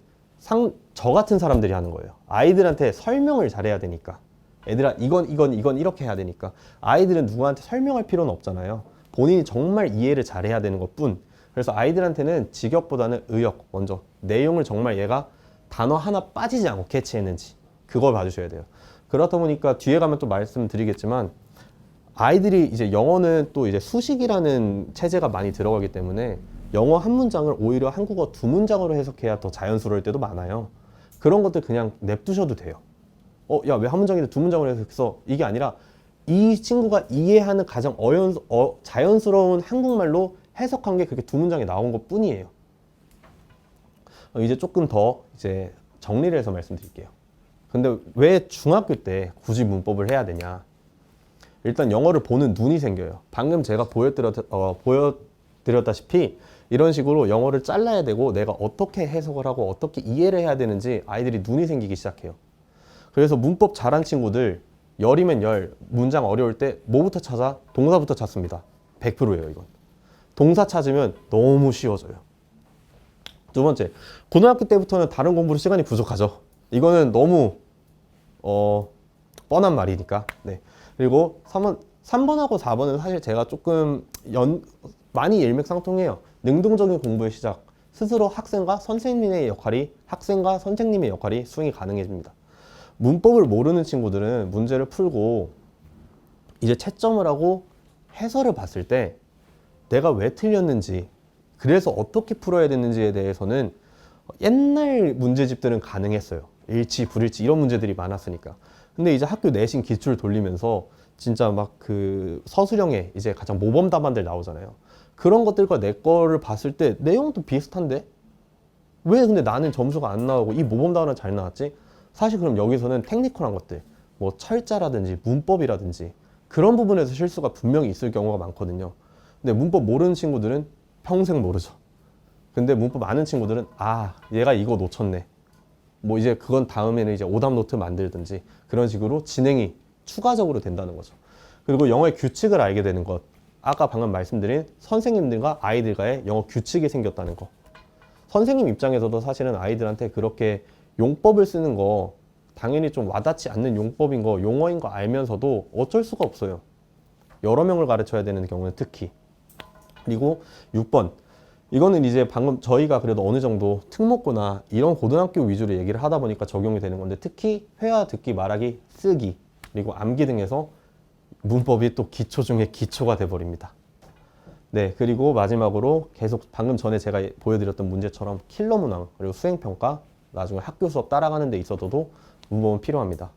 저 같은 사람들이 하는 거예요. 아이들한테 설명을 잘해야 되니까. 애들아 이건 이렇게 해야 되니까. 아이들은 누구한테 설명할 필요는 없잖아요. 본인이 정말 이해를 잘해야 되는 것뿐. 그래서 아이들한테는 직역보다는 의역, 먼저 내용을 정말 얘가 단어 하나 빠지지 않고 캐치했는지 그걸 봐주셔야 돼요. 그렇다 보니까 뒤에 가면 또 말씀드리겠지만, 아이들이 이제 영어는 또 이제 수식이라는 체제가 많이 들어가기 때문에 영어 한 문장을 오히려 한국어 2문장으로 해석해야 더 자연스러울 때도 많아요. 그런 것들 그냥 냅두셔도 돼요. 야, 왜 한 문장인데 2문장으로 해석했어? 이게 아니라 이 친구가 이해하는 가장 자연스러운 한국말로 해석한 게 그렇게 2문장에 나온 것 뿐이에요. 이제 조금 더 이제 정리를 해서 말씀드릴게요. 근데 왜 중학교 때 굳이 문법을 해야 되냐? 일단 영어를 보는 눈이 생겨요. 방금 제가 보여드렸다시피 이런 식으로 영어를 잘라야 되고 내가 어떻게 해석을 하고 어떻게 이해를 해야 되는지 아이들이 눈이 생기기 시작해요. 그래서 문법 잘한 친구들, 열이면 열, 문장 어려울 때 뭐부터 찾아? 동사부터 찾습니다. 100%예요, 이건. 동사 찾으면 너무 쉬워져요. 두 번째, 고등학교 때부터는 다른 공부로 시간이 부족하죠. 이거는 너무 뻔한 말이니까. 네. 그리고 3번하고 4번은 사실 제가 조금 많이 일맥상통해요. 능동적인 공부의 시작. 스스로 학생과 선생님의 역할이 수행이 가능해집니다. 문법을 모르는 친구들은 문제를 풀고 이제 채점을 하고 해설을 봤을 때 내가 왜 틀렸는지, 그래서 어떻게 풀어야 되는지에 대해서는 옛날 문제집들은 가능했어요. 일치, 불일치 이런 문제들이 많았으니까. 근데 이제 학교 내신 기출 돌리면서 진짜 막 그 서술형에 이제 가장 모범 답안들 나오잖아요. 그런 것들과 내 거를 봤을 때 내용도 비슷한데 왜 근데 나는 점수가 안 나오고 이 모범 답안은 잘 나왔지? 사실 그럼 여기서는 테크니컬한 것들, 뭐 철자라든지 문법이라든지 그런 부분에서 실수가 분명히 있을 경우가 많거든요. 근데 문법 모르는 친구들은 평생 모르죠. 근데 문법 아는 친구들은 아, 얘가 이거 놓쳤네. 뭐 이제 그건 다음에는 이제 오답 노트 만들든지 그런 식으로 진행이 추가적으로 된다는 거죠. 그리고 영어의 규칙을 알게 되는 것. 아까 방금 말씀드린 선생님들과 아이들과의 영어 규칙이 생겼다는 거. 선생님 입장에서도 사실은 아이들한테 그렇게 용법을 쓰는 거 당연히 좀 와닿지 않는 용법인 거, 용어인 거 알면서도 어쩔 수가 없어요. 여러 명을 가르쳐야 되는 경우는 특히. 그리고 6번. 이거는 이제 방금 저희가 그래도 어느 정도 특목고나 이런 고등학교 위주로 얘기를 하다 보니까 적용이 되는 건데 특히 회화, 듣기, 말하기, 쓰기, 그리고 암기 등에서 문법이 또 기초 중에 기초가 돼버립니다. 네, 그리고 마지막으로 계속 방금 전에 제가 보여드렸던 문제처럼 킬러 문항, 그리고 수행평가, 나중에 학교 수업 따라가는 데 있어서도 문법은 필요합니다.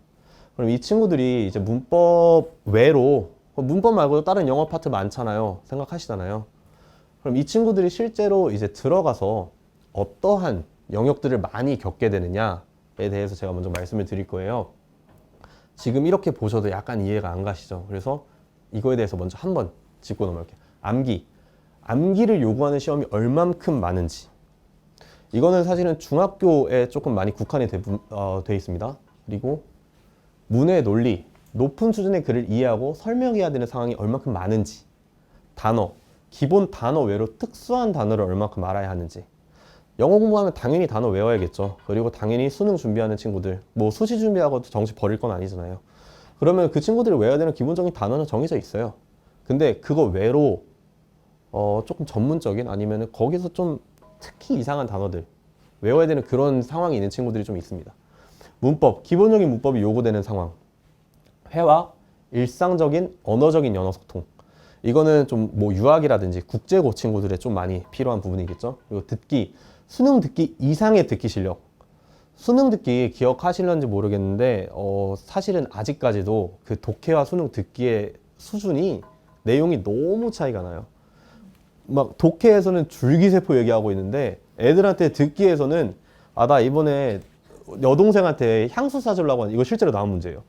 그럼 이 친구들이 이제 문법 외로, 문법 말고도 다른 영어 파트 많잖아요. 생각하시잖아요. 그럼 이 친구들이 실제로 이제 들어가서 어떠한 영역들을 많이 겪게 되느냐에 대해서 제가 먼저 말씀을 드릴 거예요. 지금 이렇게 보셔도 약간 이해가 안 가시죠? 그래서 이거에 대해서 먼저 한번 짚고 넘어갈게요. 암기. 암기를 요구하는 시험이 얼만큼 많은지. 이거는 사실은 중학교에 조금 많이 국한이 돼 있습니다. 그리고 문해 논리, 높은 수준의 글을 이해하고 설명해야 되는 상황이 얼만큼 많은지. 단어, 기본 단어 외로 특수한 단어를 얼만큼 알아야 하는지. 영어 공부하면 당연히 단어 외워야겠죠. 그리고 당연히 수능 준비하는 친구들, 뭐 수시 준비하고 정시 버릴 건 아니잖아요. 그러면 그 친구들이 외워야 되는 기본적인 단어는 정해져 있어요. 근데 그거 외로 조금 전문적인 아니면 거기서 좀 특히 이상한 단어들 외워야 되는 그런 상황이 있는 친구들이 좀 있습니다. 문법, 기본적인 문법이 요구되는 상황. 회화, 일상적인 언어적인 언어 소통. 이거는 좀 뭐 유학이라든지 국제고 친구들의 좀 많이 필요한 부분이겠죠. 그리고 듣기, 수능 듣기 이상의 듣기 실력. 수능 듣기 기억하실런지 모르겠는데 사실은 아직까지도 그 독해와 수능 듣기의 수준이 내용이 너무 차이가 나요. 막 독해에서는 줄기세포 얘기하고 있는데 애들한테 듣기에서는 아, 나 이번에 여동생한테 향수 사주려고 하는 이거 실제로 나온 문제예요.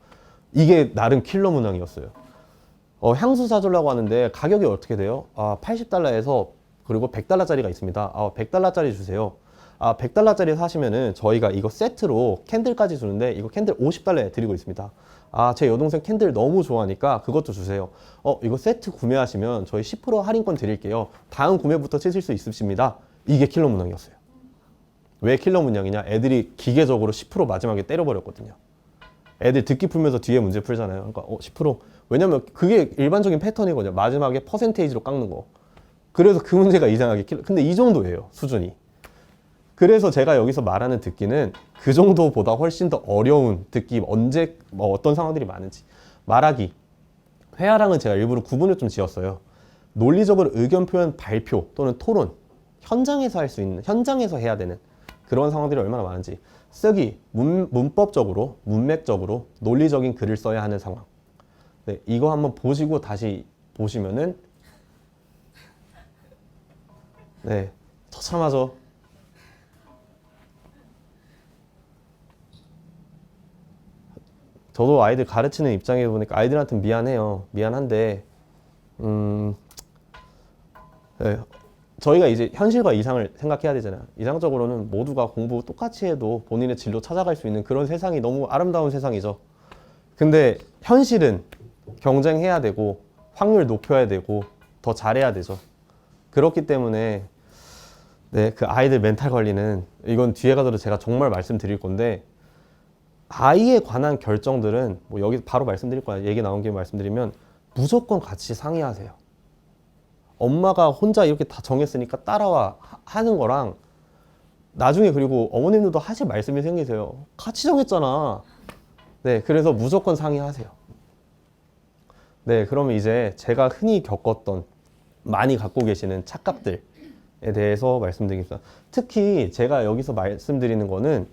이게 나름 킬러 문항이었어요. 향수 사주려고 하는데 가격이 어떻게 돼요? 아, 80달러에서 그리고 100달러짜리가 있습니다. 아, 100달러짜리 주세요. 아, 100달러짜리 사시면은 저희가 이거 세트로 캔들까지 주는데 이거 캔들 50달러에 드리고 있습니다. 아, 제 여동생 캔들 너무 좋아하니까 그것도 주세요. 이거 세트 구매하시면 저희 10% 할인권 드릴게요. 다음 구매부터 쓰실 수 있으십니다. 이게 킬러 문항이었어요. 왜 킬러 문항이냐? 애들이 기계적으로 10% 마지막에 때려버렸거든요. 애들 듣기 풀면서 뒤에 문제 풀잖아요. 그러니까 10%. 왜냐면 그게 일반적인 패턴이거든요. 마지막에 퍼센테이지로 깎는 거. 그래서 그 문제가 이상하게 킬러. 근데 이 정도예요, 수준이. 그래서 제가 여기서 말하는 듣기는 그 정도보다 훨씬 더 어려운 듣기, 언제 어떤 상황들이 많은지. 말하기, 회화랑은 제가 일부러 구분을 좀 지었어요. 논리적으로 의견 표현, 발표 또는 토론, 현장에서 할 수 있는, 현장에서 해야 되는 그런 상황들이 얼마나 많은지. 쓰기, 문법적으로, 문맥적으로 논리적인 글을 써야 하는 상황. 네, 이거 한번 보시고 다시 보시면은 네, 처참하죠. 저도 아이들 가르치는 입장에 보니까 아이들한테는 미안해요. 미안한데 네, 저희가 이제 현실과 이상을 생각해야 되잖아요. 이상적으로는 모두가 공부 똑같이 해도 본인의 진로 찾아갈 수 있는 그런 세상이 너무 아름다운 세상이죠. 근데 현실은 경쟁해야 되고 확률 높여야 되고 더 잘해야 되죠. 그렇기 때문에 네, 그 아이들 멘탈 관리는 이건 뒤에 가서도 제가 정말 말씀드릴 건데 아이에 관한 결정들은 뭐 여기 바로 말씀드릴 거야. 얘기 나온 김에 말씀드리면 무조건 같이 상의하세요. 엄마가 혼자 이렇게 다 정했으니까 따라와 하는 거랑 나중에 그리고 어머님들도 하실 말씀이 생기세요. 같이 정했잖아. 네, 그래서 무조건 상의하세요. 네, 그러면 이제 제가 흔히 겪었던 많이 갖고 계시는 착각들에 대해서 말씀드리겠습니다. 특히 제가 여기서 말씀드리는 거는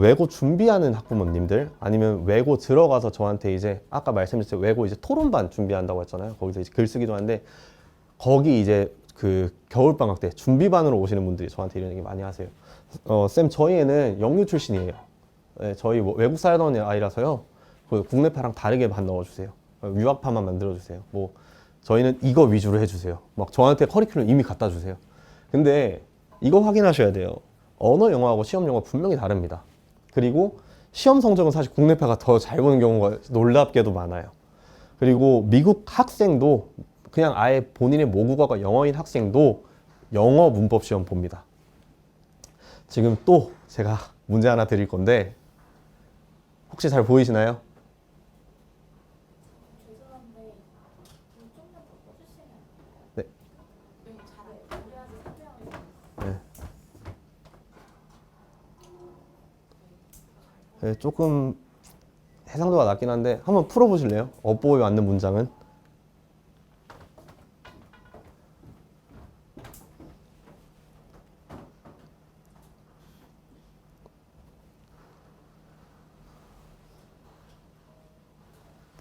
외고 준비하는 학부모님들 아니면 외고 들어가서 저한테 이제 아까 말씀드렸죠. 외고 이제 토론반 준비한다고 했잖아요. 거기서 이제 글쓰기도 하는데 거기 이제 그 겨울방학 때 준비반으로 오시는 분들이 저한테 이런 얘기 많이 하세요. 쌤, 저희 애는 영유 출신이에요. 네, 저희 뭐 외국 살던 아이라서요. 그 국내파랑 다르게 반 넣어주세요. 유학파만 만들어주세요. 뭐 저희는 이거 위주로 해주세요. 막 저한테 커리큘럼 이미 갖다 주세요. 근데 이거 확인하셔야 돼요. 언어 영어하고 시험 영어 분명히 다릅니다. 그리고 시험 성적은 사실 국내파가 더 잘 보는 경우가 놀랍게도 많아요. 그리고 미국 학생도 그냥 아예 본인의 모국어가 영어인 학생도 영어 문법 시험 봅니다. 지금 또 제가 문제 하나 드릴 건데 혹시 잘 보이시나요? 죄송한데 좀만 더 꺼주시면 네. 여기 잘해. 그래야지 설명을 네. 네, 조금 해상도가 낮긴 한데 한번 풀어보실래요? 업보에 맞는 문장은?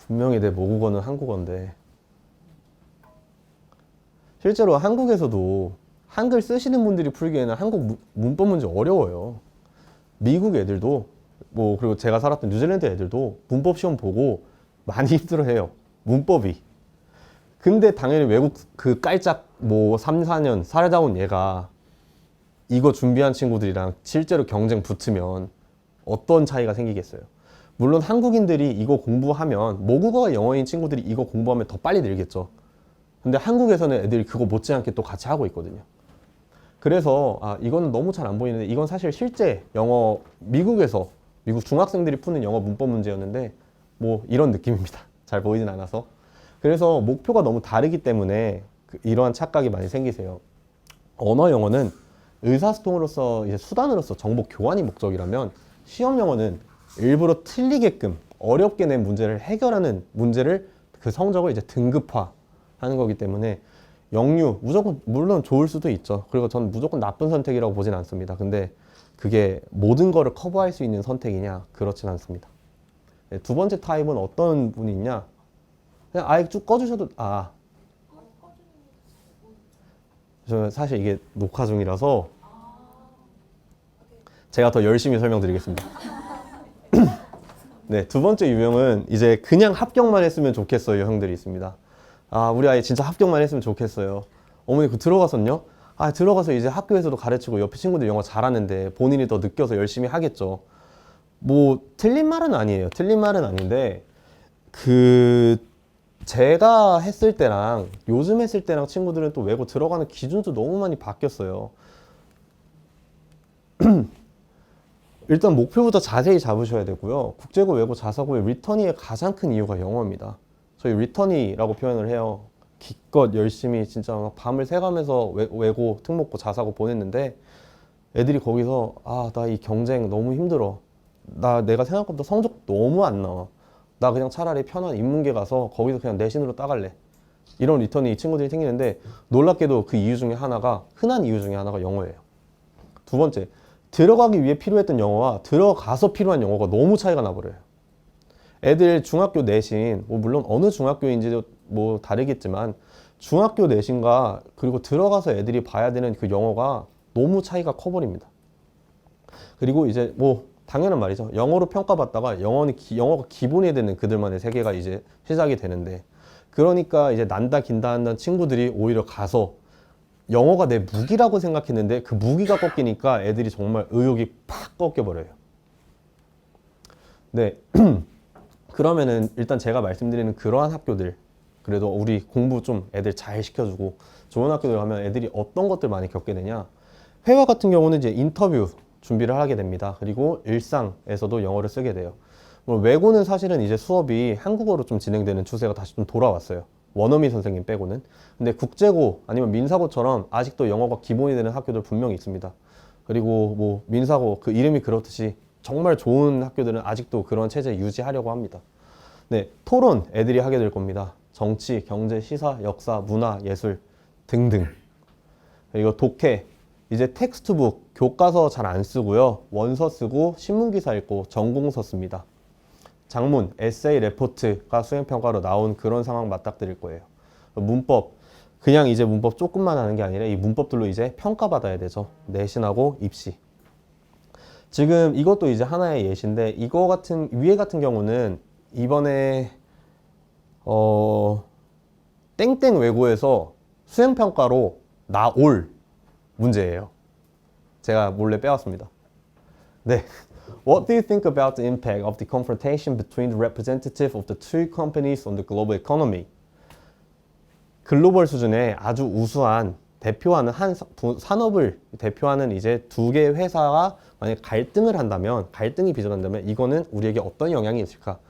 분명히 내 모국어는 한국어인데 실제로 한국에서도 한글 쓰시는 분들이 풀기에는 한국 문법 문제 어려워요. 미국 애들도 뭐 그리고 제가 살았던 뉴질랜드 애들도 문법 시험 보고 많이 힘들어해요. 문법이. 근데 당연히 외국 그 깔짝 뭐 3, 4년 살다 온 얘가 이거 준비한 친구들이랑 실제로 경쟁 붙으면 어떤 차이가 생기겠어요? 물론 한국인들이 이거 공부하면 모국어가 영어인 친구들이 이거 공부하면 더 빨리 늘겠죠. 근데 한국에서는 애들이 그거 못지않게 또 같이 하고 있거든요. 그래서 이거는 너무 잘 안 보이는데 이건 사실 실제 영어 미국에서 미국 중학생들이 푸는 영어 문법 문제였는데 뭐 이런 느낌입니다. 잘 보이진 않아서. 그래서 목표가 너무 다르기 때문에 이러한 착각이 많이 생기세요. 언어 영어는 의사소통으로서 이제 수단으로서 정보 교환이 목적이라면 시험 영어는 일부러 틀리게끔 어렵게 낸 문제를 해결하는 문제를 그 성적을 이제 등급화하는 거기 때문에 영유 무조건 물론 좋을 수도 있죠. 그리고 저는 무조건 나쁜 선택이라고 보진 않습니다. 근데 그게 모든 거를 커버할 수 있는 선택이냐? 그렇진 않습니다. 네, 두 번째 타입은 어떤 분이 있냐? 그냥 아예 쭉 꺼주셔도 저 사실 이게 녹화 중이라서 제가 더 열심히 설명드리겠습니다. 네, 두 번째 유형은 이제 그냥 합격만 했으면 좋겠어요 형들이 있습니다. 우리 아이 진짜 합격만 했으면 좋겠어요. 어머니 그 들어가서요? 들어가서 이제 학교에서도 가르치고 옆에 친구들 영어 잘하는데 본인이 더 느껴서 열심히 하겠죠. 뭐 틀린 말은 아니에요. 틀린 말은 아닌데 그 제가 했을 때랑 요즘 했을 때랑 친구들은 또 외고 들어가는 기준도 너무 많이 바뀌었어요. 일단 목표부터 자세히 잡으셔야 되고요. 국제고, 외고, 자사고의 리터니의 가장 큰 이유가 영어입니다. 저희 리터니라고 표현을 해요. 기껏 열심히 진짜 막 밤을 새가면서 외고, 특목고, 자사고 보냈는데 애들이 거기서 나 이 경쟁 너무 힘들어. 내가 생각보다 성적 너무 안 나와. 나 그냥 차라리 편한 인문계 가서 거기서 그냥 내신으로 따갈래. 이런 리터니 친구들이 생기는데 놀랍게도 그 이유 중에 하나가 흔한 이유 중에 하나가 영어예요. 두 번째, 들어가기 위해 필요했던 영어와 들어가서 필요한 영어가 너무 차이가 나버려요. 애들 중학교 내신, 뭐 물론 어느 중학교인지도 뭐 다르겠지만 중학교 내신과 그리고 들어가서 애들이 봐야 되는 그 영어가 너무 차이가 커버립니다. 그리고 이제 뭐 당연한 말이죠. 영어로 평가받다가 영어가 기본이 되는 그들만의 세계가 이제 시작이 되는데 그러니까 이제 난다 긴다 한다는 친구들이 오히려 가서 영어가 내 무기라고 생각했는데 그 무기가 꺾이니까 애들이 정말 의욕이 팍 꺾여버려요. 네. 그러면은 일단 제가 말씀드리는 그러한 학교들 그래도 우리 공부 좀 애들 잘 시켜주고 좋은 학교들 가면 애들이 어떤 것들 많이 겪게 되냐. 회화 같은 경우는 이제 인터뷰 준비를 하게 됩니다. 그리고 일상에서도 영어를 쓰게 돼요. 외고는 사실은 이제 수업이 한국어로 좀 진행되는 추세가 다시 좀 돌아왔어요. 원어민 선생님 빼고는. 근데 국제고 아니면 민사고처럼 아직도 영어가 기본이 되는 학교들 분명히 있습니다. 그리고 뭐 민사고 그 이름이 그렇듯이 정말 좋은 학교들은 아직도 그런 체제 유지하려고 합니다. 네, 토론 애들이 하게 될 겁니다. 정치, 경제, 시사, 역사, 문화, 예술 등등. 이거 독해. 이제 텍스트북, 교과서 잘 안 쓰고요. 원서 쓰고 신문기사 읽고 전공서 씁니다. 장문, 에세이, 레포트가 수행평가로 나온 그런 상황 맞닥뜨릴 거예요. 문법, 그냥 이제 문법 조금만 하는 게 아니라 이 문법들로 이제 평가받아야 되죠. 내신하고 입시. 지금 이것도 이제 하나의 예시인데 이거 같은 위에 같은 경우는 이번에 땡땡 외고에서 수행평가로 나올 문제예요. 제가 몰래 빼왔습니다. 네. What do you think about the impact of the confrontation between the representative of the two companies on the global economy? 글로벌 수준의 아주 우수한 대표하는 한 산업을 대표하는 이제 두 개의 회사가 만약 갈등을 한다면, 갈등이 빚어난다면 이거는 우리에게 어떤 영향이 있을까?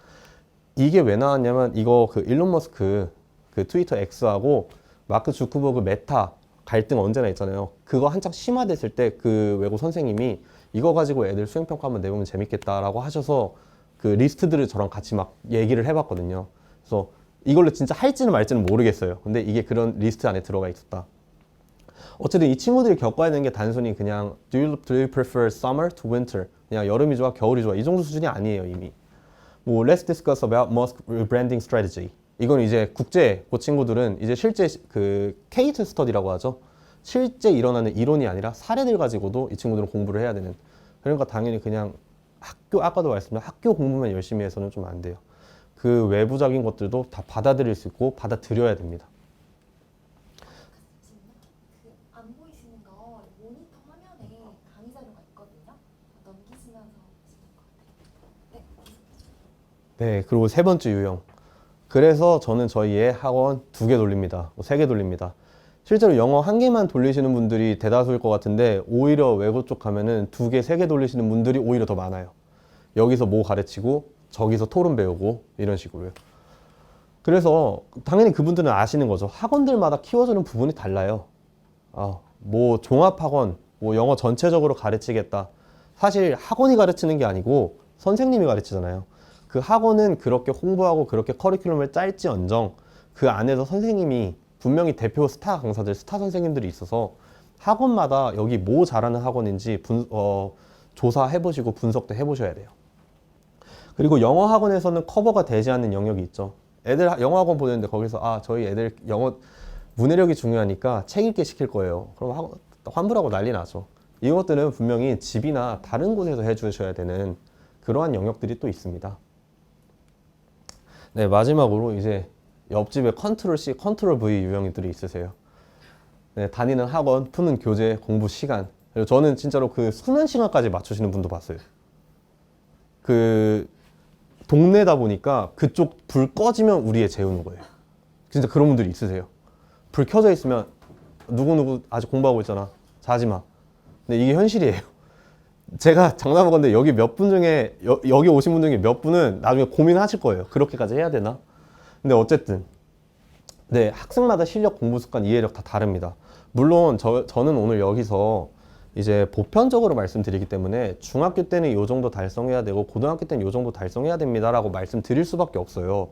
이게 왜 나왔냐면 이거 그 일론 머스크 그 트위터 X하고 마크 주크버그 메타 갈등 언제나 있잖아요. 그거 한창 심화됐을 때 그 외고 선생님이 이거 가지고 애들 수행평가 한번 내보면 재밌겠다라고 하셔서 그 리스트들을 저랑 같이 막 얘기를 해봤거든요. 그래서 이걸로 진짜 할지는 말지는 모르겠어요. 근데 이게 그런 리스트 안에 들어가 있었다. 어쨌든 이 친구들이 겪어야 되는 게 단순히 그냥 do you prefer summer to winter? 그냥 여름이 좋아, 겨울이 좋아 이 정도 수준이 아니에요 이미. 뭐 let's discuss about Musk rebranding strategy. 이건 이제 국제 그 친구들은 이제 실제 그 케이스 스터디라고 하죠. 실제 일어나는 이론이 아니라 사례들 가지고도 이 친구들은 공부를 해야 되는. 그러니까 당연히 그냥 학교 아까도 말씀드린 학교 공부만 열심히 해서는 좀 안 돼요. 그 외부적인 것들도 다 받아들일 수 있고 받아들여야 됩니다. 그 안 보이시는 거 모니터 화면에 강의 자료가 있거든요. 넘기시면서 보시는 것 같아요. 네. 네, 그리고 세 번째 유형. 그래서 저는 저희의 학원 2개 돌립니다. 3개 돌립니다. 실제로 영어 1개만 돌리시는 분들이 대다수일 것 같은데 오히려 외고 쪽 가면은 2개, 3개 돌리시는 분들이 오히려 더 많아요. 여기서 뭐 가르치고 저기서 토론 배우고 이런 식으로요. 그래서 당연히 그분들은 아시는 거죠. 학원들마다 키워주는 부분이 달라요. 뭐 종합학원, 뭐 영어 전체적으로 가르치겠다. 사실 학원이 가르치는 게 아니고 선생님이 가르치잖아요. 그 학원은 그렇게 홍보하고 그렇게 커리큘럼을 짤지언정 그 안에서 선생님이 분명히 대표 스타 강사들, 스타 선생님들이 있어서 학원마다 여기 뭐 잘하는 학원인지 조사해보시고 분석도 해보셔야 돼요. 그리고 영어 학원에서는 커버가 되지 않는 영역이 있죠. 애들 영어 학원 보내는데 거기서 저희 애들 영어 문해력이 중요하니까 책 읽게 시킬 거예요. 그럼 환불하고 난리 나죠. 이것들은 분명히 집이나 다른 곳에서 해주셔야 되는 그러한 영역들이 또 있습니다. 네, 마지막으로 이제 옆집에 컨트롤 C, 컨트롤 V 유형들이 있으세요. 네, 다니는 학원, 푸는 교재, 공부 시간. 그리고 저는 진짜로 그 수면 시간까지 맞추시는 분도 봤어요. 그 동네다 보니까 그쪽 불 꺼지면 우리 애 재우는 거예요. 진짜 그런 분들이 있으세요. 불 켜져 있으면 누구누구 아직 공부하고 있잖아. 자지 마. 근데 이게 현실이에요. 제가 장담한 건데 여기 몇 분 중에 여기 오신 분 중에 몇 분은 나중에 고민하실 거예요. 그렇게까지 해야 되나? 근데 어쨌든 네, 학생마다 실력, 공부 습관, 이해력 다 다릅니다. 물론 저는 오늘 여기서 이제 보편적으로 말씀드리기 때문에 중학교 때는 이 정도 달성해야 되고 고등학교 때는 이 정도 달성해야 됩니다라고 말씀드릴 수밖에 없어요.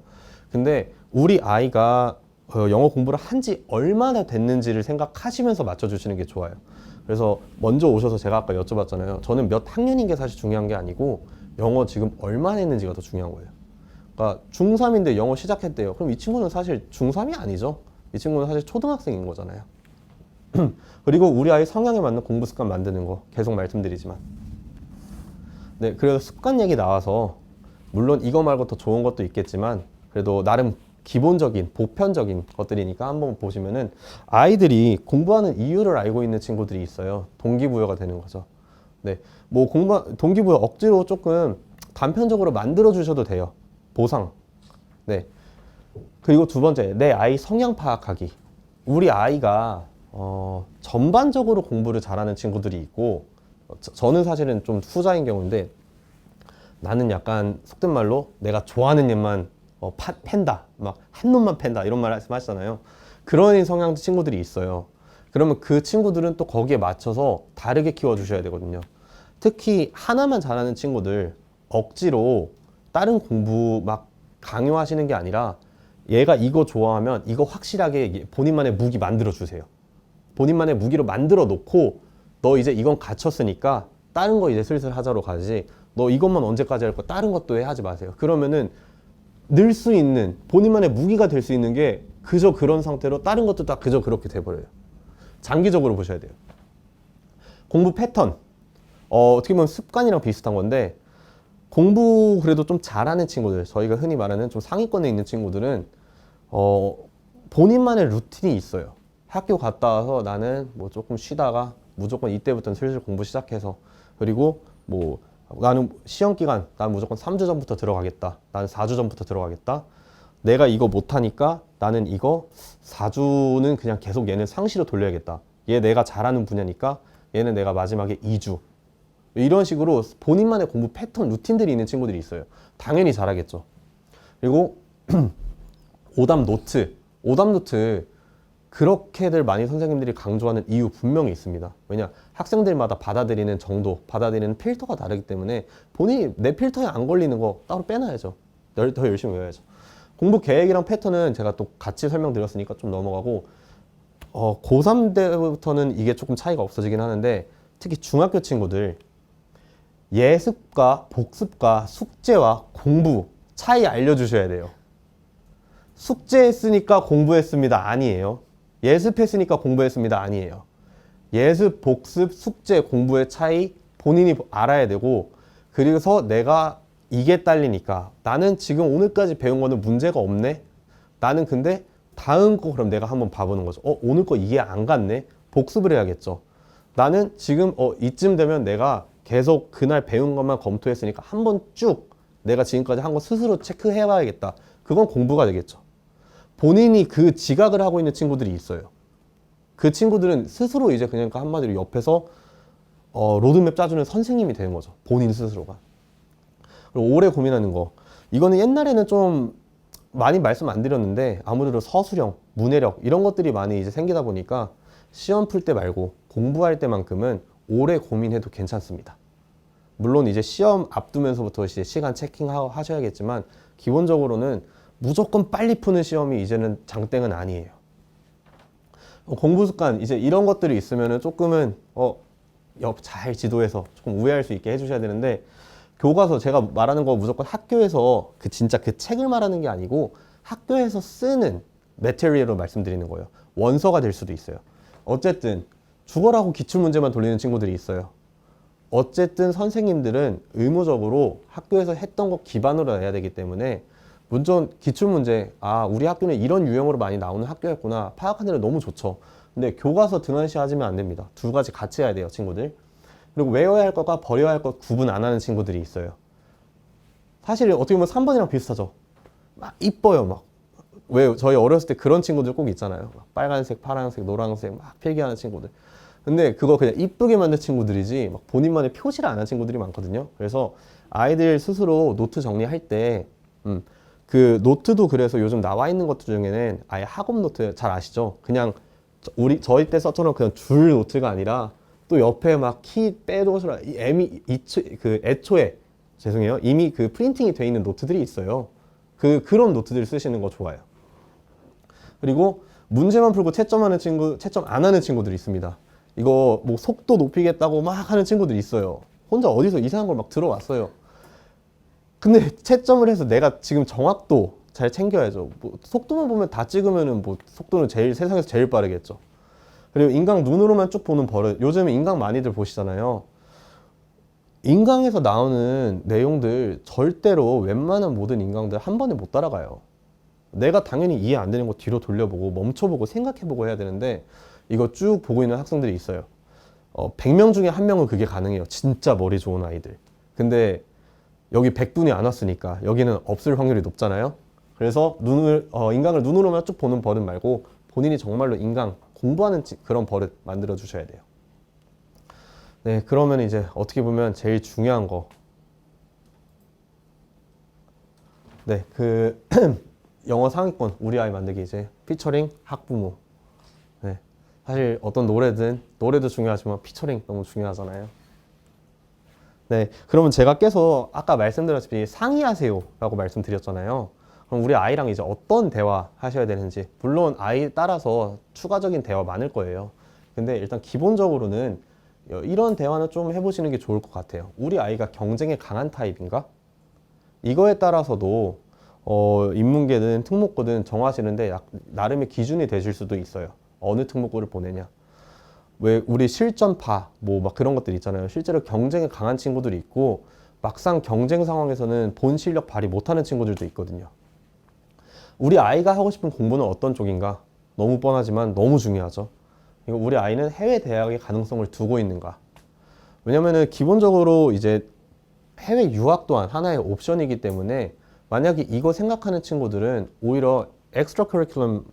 근데 우리 아이가 영어 공부를 한 지 얼마나 됐는지를 생각하시면서 맞춰주시는 게 좋아요. 그래서 먼저 오셔서 제가 아까 여쭤봤잖아요. 저는 몇 학년인 게 사실 중요한 게 아니고 영어 지금 얼마나 했는지가 더 중요한 거예요. 그러니까 중3인데 영어 시작했대요. 그럼 이 친구는 사실 중3이 아니죠. 이 친구는 사실 초등학생인 거잖아요. 그리고 우리 아이 성향에 맞는 공부 습관 만드는 거 계속 말씀드리지만 네, 그래서 습관 얘기 나와서 물론 이거 말고 더 좋은 것도 있겠지만 그래도 나름 기본적인 보편적인 것들이니까 한번 보시면은 아이들이 공부하는 이유를 알고 있는 친구들이 있어요. 동기부여가 되는 거죠. 네, 뭐 동기부여 억지로 조금 단편적으로 만들어 주셔도 돼요. 보상. 네. 그리고 두 번째, 내 아이 성향 파악하기. 우리 아이가 전반적으로 공부를 잘하는 친구들이 있고 저는 사실은 좀 후자인 경우인데 나는 약간 속된 말로 내가 좋아하는 얘만 팬다, 막 한 놈만 팬다 이런 말 하시잖아요. 그런 성향 친구들이 있어요. 그러면 그 친구들은 또 거기에 맞춰서 다르게 키워주셔야 되거든요. 특히 하나만 잘하는 친구들 억지로 다른 공부 막 강요하시는 게 아니라 얘가 이거 좋아하면 이거 확실하게 본인만의 무기 만들어 주세요. 본인만의 무기로 만들어 놓고 너 이제 이건 갖췄으니까 다른 거 이제 슬슬 하자로 가지. 너 이것만 언제까지 할 거 다른 것도 해 하지 마세요. 그러면은 늘 수 있는 본인만의 무기가 될 수 있는 게 그저 그런 상태로 다른 것도 다 그저 그렇게 돼버려요. 장기적으로 보셔야 돼요. 공부 패턴 어떻게 보면 습관이랑 비슷한 건데 공부 그래도 좀 잘하는 친구들 저희가 흔히 말하는 좀 상위권에 있는 친구들은 본인만의 루틴이 있어요. 학교 갔다 와서 나는 뭐 조금 쉬다가 무조건 이때부터는 슬슬 공부 시작해서 그리고 뭐 나는 시험 기간 나는 무조건 3주 전부터 들어가겠다. 나는 4주 전부터 들어가겠다. 내가 이거 못하니까 나는 이거 4주는 그냥 계속 얘는 상시로 돌려야겠다. 얘 내가 잘하는 분야니까 얘는 내가 마지막에 2주. 이런 식으로 본인만의 공부 패턴, 루틴들이 있는 친구들이 있어요. 당연히 잘하겠죠. 그리고 오답 노트. 오답 노트 그렇게들 많이 선생님들이 강조하는 이유 분명히 있습니다. 왜냐? 학생들마다 받아들이는 정도, 받아들이는 필터가 다르기 때문에 본인이 내 필터에 안 걸리는 거 따로 빼놔야죠. 더 열심히 외워야죠. 공부 계획이랑 패턴은 제가 또 같이 설명드렸으니까 좀 넘어가고 고3 때부터는 이게 조금 차이가 없어지긴 하는데 특히 중학교 친구들 예습과 복습과 숙제와 공부 차이 알려주셔야 돼요. 숙제했으니까 공부했습니다. 아니에요. 예습했으니까 공부했습니다. 아니에요. 예습, 복습, 숙제, 공부의 차이 본인이 알아야 되고 그래서 내가 이게 딸리니까 나는 지금 오늘까지 배운 거는 문제가 없네. 나는 근데 다음 거 그럼 내가 한번 봐보는 거죠. 오늘 거 이해 안 갔네. 복습을 해야겠죠. 나는 지금 이쯤 되면 내가 계속 그날 배운 것만 검토했으니까 한번 쭉 내가 지금까지 한 거 스스로 체크해 봐야겠다. 그건 공부가 되겠죠. 본인이 그 지각을 하고 있는 친구들이 있어요. 그 친구들은 스스로 이제 그냥 한마디로 옆에서 로드맵 짜주는 선생님이 되는 거죠. 본인 스스로가. 그리고 오래 고민하는 거. 이거는 옛날에는 좀 많이 말씀 안 드렸는데 아무래도 서술형, 문해력 이런 것들이 많이 이제 생기다 보니까 시험 풀 때 말고 공부할 때만큼은 오래 고민해도 괜찮습니다. 물론 이제 시험 앞두면서부터 이제 시간 체킹하셔야겠지만 기본적으로는 무조건 빨리 푸는 시험이 이제는 장땡은 아니에요. 공부 습관 이제 이런 것들이 있으면은 조금은 잘 지도해서 조금 우회할 수 있게 해주셔야 되는데 교과서 제가 말하는 거 무조건 학교에서 진짜 그 책을 말하는 게 아니고 학교에서 쓰는 매테리얼로 말씀드리는 거예요. 원서가 될 수도 있어요. 어쨌든 죽어라고 기출문제만 돌리는 친구들이 있어요. 어쨌든 선생님들은 의무적으로 학교에서 했던 거 기반으로 해야 되기 때문에 문전 기출문제 우리 학교는 이런 유형으로 많이 나오는 학교였구나 파악하는 데는 너무 좋죠. 근데 교과서 등한시 하시면 안 됩니다. 두 가지 같이 해야 돼요, 친구들. 그리고 외워야 할 것과 버려야 할 것 구분 안 하는 친구들이 있어요. 사실 어떻게 보면 3번이랑 비슷하죠. 막 이뻐요, 막. 왜 저희 어렸을 때 그런 친구들 꼭 있잖아요. 막 빨간색, 파란색, 노란색 막 필기하는 친구들. 근데 그거 그냥 이쁘게 만든 친구들이지 막 본인만의 표시를 안 한 친구들이 많거든요. 그래서 아이들 스스로 노트 정리할 때 그 노트도 그래서 요즘 나와 있는 것들 중에는 아예 학업 노트 잘 아시죠? 그냥 저희 때 썼처럼 그냥 줄 노트가 아니라 또 옆에 막 키 빼도서라 애초에 죄송해요. 이미 그 프린팅이 돼 있는 노트들이 있어요. 그런 노트들 쓰시는 거 좋아요. 그리고 문제만 풀고 채점 안 하는 친구들이 있습니다. 이거 뭐 속도 높이겠다고 막 하는 친구들이 있어요. 혼자 어디서 이상한 걸 막 들어왔어요. 근데 채점을 해서 내가 지금 정확도 잘 챙겨야죠. 뭐 속도만 보면 다 찍으면은 뭐 속도는 세상에서 제일 빠르겠죠. 그리고 인강 눈으로만 쭉 보는 버릇. 요즘에 인강 많이들 보시잖아요. 인강에서 나오는 내용들 절대로 웬만한 모든 인강들 한 번에 못 따라가요. 내가 당연히 이해 안 되는 거 뒤로 돌려보고 멈춰보고 생각해보고 해야 되는데 이거 쭉 보고 있는 학생들이 있어요. 100명 중에 1명은 그게 가능해요. 진짜 머리 좋은 아이들. 근데 여기 100분이 안 왔으니까 여기는 없을 확률이 높잖아요. 그래서 인강을 눈으로만 쭉 보는 버릇 말고 본인이 정말로 인강 공부하는 그런 버릇 만들어 주셔야 돼요. 네, 그러면 이제 어떻게 보면 제일 중요한 거. 네, 영어 상위권 우리 아이 만들기 이제 피처링 학부모. 네, 사실 어떤 노래도 중요하지만 피처링 너무 중요하잖아요. 네, 그러면 제가 계속 아까 말씀드렸다시피 상의하세요 라고 말씀드렸잖아요. 그럼 우리 아이랑 이제 어떤 대화 하셔야 되는지, 물론 아이 따라서 추가적인 대화 많을 거예요. 근데 일단 기본적으로는 이런 대화는 좀 해보시는 게 좋을 것 같아요. 우리 아이가 경쟁에 강한 타입인가? 이거에 따라서도 인문계든 특목고든 정하시는데 나름의 기준이 되실 수도 있어요. 어느 특목고를 보내냐. 왜 우리 실전파 뭐 막 그런 것들 있잖아요. 실제로 경쟁에 강한 친구들이 있고 막상 경쟁 상황에서는 본 실력 발휘 못하는 친구들도 있거든요. 우리 아이가 하고 싶은 공부는 어떤 쪽인가? 너무 뻔하지만 너무 중요하죠. 이거 우리 아이는 해외 대학의 가능성을 두고 있는가? 왜냐면은 기본적으로 이제 해외 유학 또한 하나의 옵션이기 때문에 만약에 이거 생각하는 친구들은 오히려 엑스트라 커리큘럼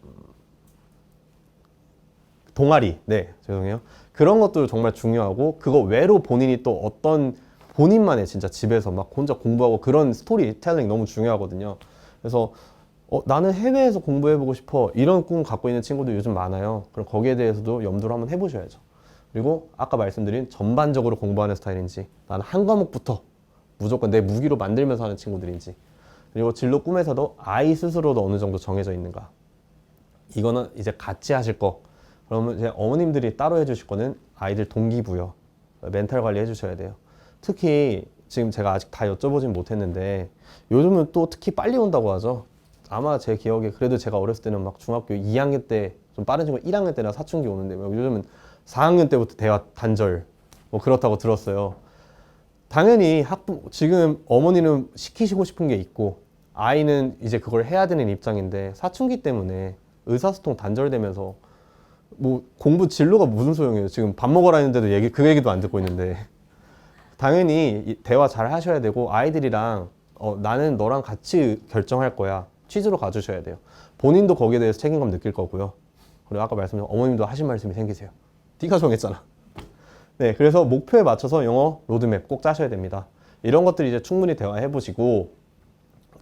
동아리, 네, 죄송해요. 그런 것도 정말 중요하고 그거 외로 본인이 또 어떤 본인만의 진짜 집에서 막 혼자 공부하고 그런 스토리텔링 너무 중요하거든요. 그래서 나는 해외에서 공부해보고 싶어 이런 꿈 갖고 있는 친구들 요즘 많아요. 그럼 거기에 대해서도 염두를 한번 해보셔야죠. 그리고 아까 말씀드린 전반적으로 공부하는 스타일인지 나는 한 과목부터 무조건 내 무기로 만들면서 하는 친구들인지 그리고 진로 꿈에서도 아이 스스로도 어느 정도 정해져 있는가 이거는 이제 같이 하실 거 그러면 이제 어머님들이 따로 해주실 거는 아이들 동기부여 멘탈 관리 해주셔야 돼요. 특히 지금 제가 아직 다 여쭤보진 못했는데 요즘은 또 특히 빨리 온다고 하죠. 아마 제 기억에 그래도 제가 어렸을 때는 막 중학교 2학년 때 좀 빠른 친구 1학년 때나 사춘기 오는데 요즘은 4학년 때부터 대화 단절 뭐 그렇다고 들었어요. 당연히 지금 어머니는 시키시고 싶은 게 있고 아이는 이제 그걸 해야 되는 입장인데 사춘기 때문에 의사소통 단절되면서 뭐 공부 진로가 무슨 소용이에요. 지금 밥 먹으라 했는데도 그 얘기도 안 듣고 있는데 당연히 대화 잘 하셔야 되고 아이들이랑 나는 너랑 같이 결정할 거야 취지로 가주셔야 돼요. 본인도 거기에 대해서 책임감 느낄 거고요. 그리고 아까 말씀드린 어머님도 하신 말씀이 생기세요. 네가 정했잖아. 네, 그래서 목표에 맞춰서 영어 로드맵 꼭 짜셔야 됩니다. 이런 것들 이제 충분히 대화해 보시고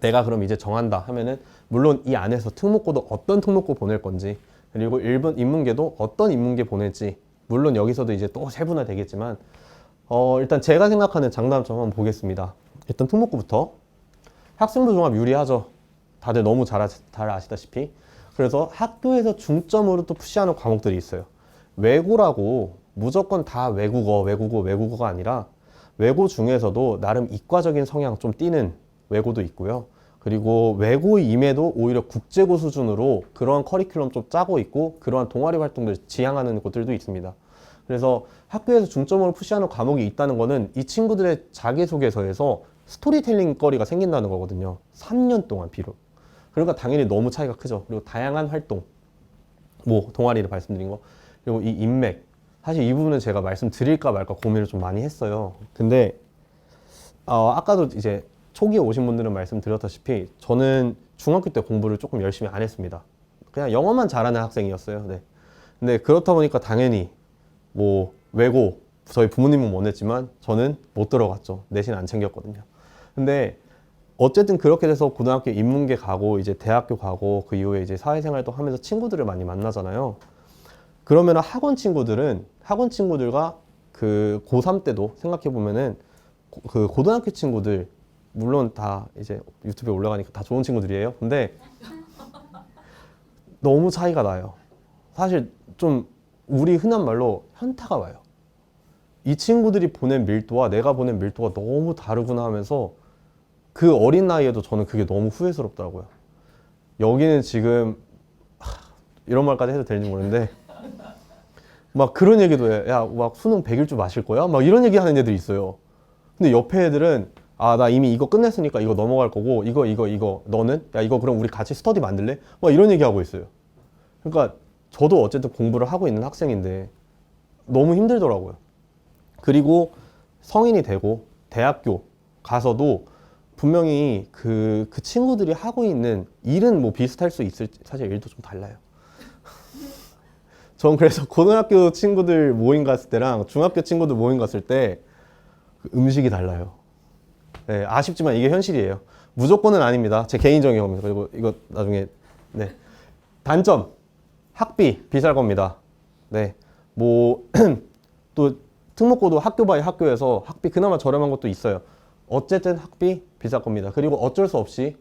내가 그럼 이제 정한다 하면은 물론 이 안에서 특목고도 어떤 특목고 보낼 건지 그리고 일본 인문계도 어떤 인문계 보낼지 물론 여기서도 이제 또 세분화 되겠지만 일단 제가 생각하는 장단점 한번 보겠습니다. 일단 특목고부터 학생부 종합 유리하죠. 다들 너무 잘 아시다시피 그래서 학교에서 중점으로 또 푸시하는 과목들이 있어요. 외고라고 무조건 다 외국어가 아니라 외고 중에서도 나름 이과적인 성향 좀 띄는 외고도 있고요. 그리고 외고임에도 오히려 국제고 수준으로 그러한 커리큘럼 좀 짜고 있고 그러한 동아리 활동들 지향하는 곳들도 있습니다. 그래서 학교에서 중점으로 푸시하는 과목이 있다는 거는 이 친구들의 자기소개서에서 스토리텔링 거리가 생긴다는 거거든요. 3년 동안 비록. 그러니까 당연히 너무 차이가 크죠. 그리고 다양한 활동, 뭐 동아리를 말씀드린 거, 그리고 이 인맥. 사실 이 부분은 제가 말씀드릴까 말까 고민을 좀 많이 했어요. 근데 아까도 이제 초기에 오신 분들은 말씀드렸다시피 저는 중학교 때 공부를 조금 열심히 안 했습니다. 그냥 영어만 잘하는 학생이었어요. 네. 근데 그렇다 보니까 당연히 뭐 외고 저희 부모님은 원했지만 저는 못 들어갔죠. 내신 안 챙겼거든요. 근데 어쨌든 그렇게 돼서 고등학교 인문계 가고 이제 대학교 가고 그 이후에 이제 사회생활도 하면서 친구들을 많이 만나잖아요. 그러면 학원 친구들과 그 고3 때도 생각해 보면은 그 고등학교 친구들 물론 다 이제 유튜브에 올라가니까 다 좋은 친구들이에요. 근데 너무 차이가 나요. 사실 좀 우리 흔한 말로 현타가 와요. 이 친구들이 보낸 밀도와 내가 보낸 밀도가 너무 다르구나 하면서 그 어린 나이에도 저는 그게 너무 후회스럽더라고요. 여기는 지금 이런 말까지 해도 되는지 모르는데 막 그런 얘기도 해. 야, 막 수능 100일주 마실 거야? 막 이런 얘기 하는 애들이 있어요. 근데 옆에 애들은 나 이미 이거 끝냈으니까 이거 넘어갈 거고 이거 너는? 야, 이거 그럼 우리 같이 스터디 만들래? 막 이런 얘기 하고 있어요. 그러니까 저도 어쨌든 공부를 하고 있는 학생인데 너무 힘들더라고요. 그리고 성인이 되고 대학교 가서도 분명히 그 친구들이 하고 있는 일은 뭐 비슷할 수 있을지 사실 일도 좀 달라요. 전 그래서 고등학교 친구들 모임 갔을 때랑 중학교 친구들 모임 갔을 때 그 음식이 달라요. 네, 아쉽지만 이게 현실이에요. 무조건은 아닙니다. 제 개인적인 경험입니다. 그리고 이거 나중에 네. 단점 학비 비쌀 겁니다. 네, 뭐 또 특목고도 학교 바이 학교에서 학비 그나마 저렴한 것도 있어요. 어쨌든 학비 비쌀 겁니다. 그리고 어쩔 수 없이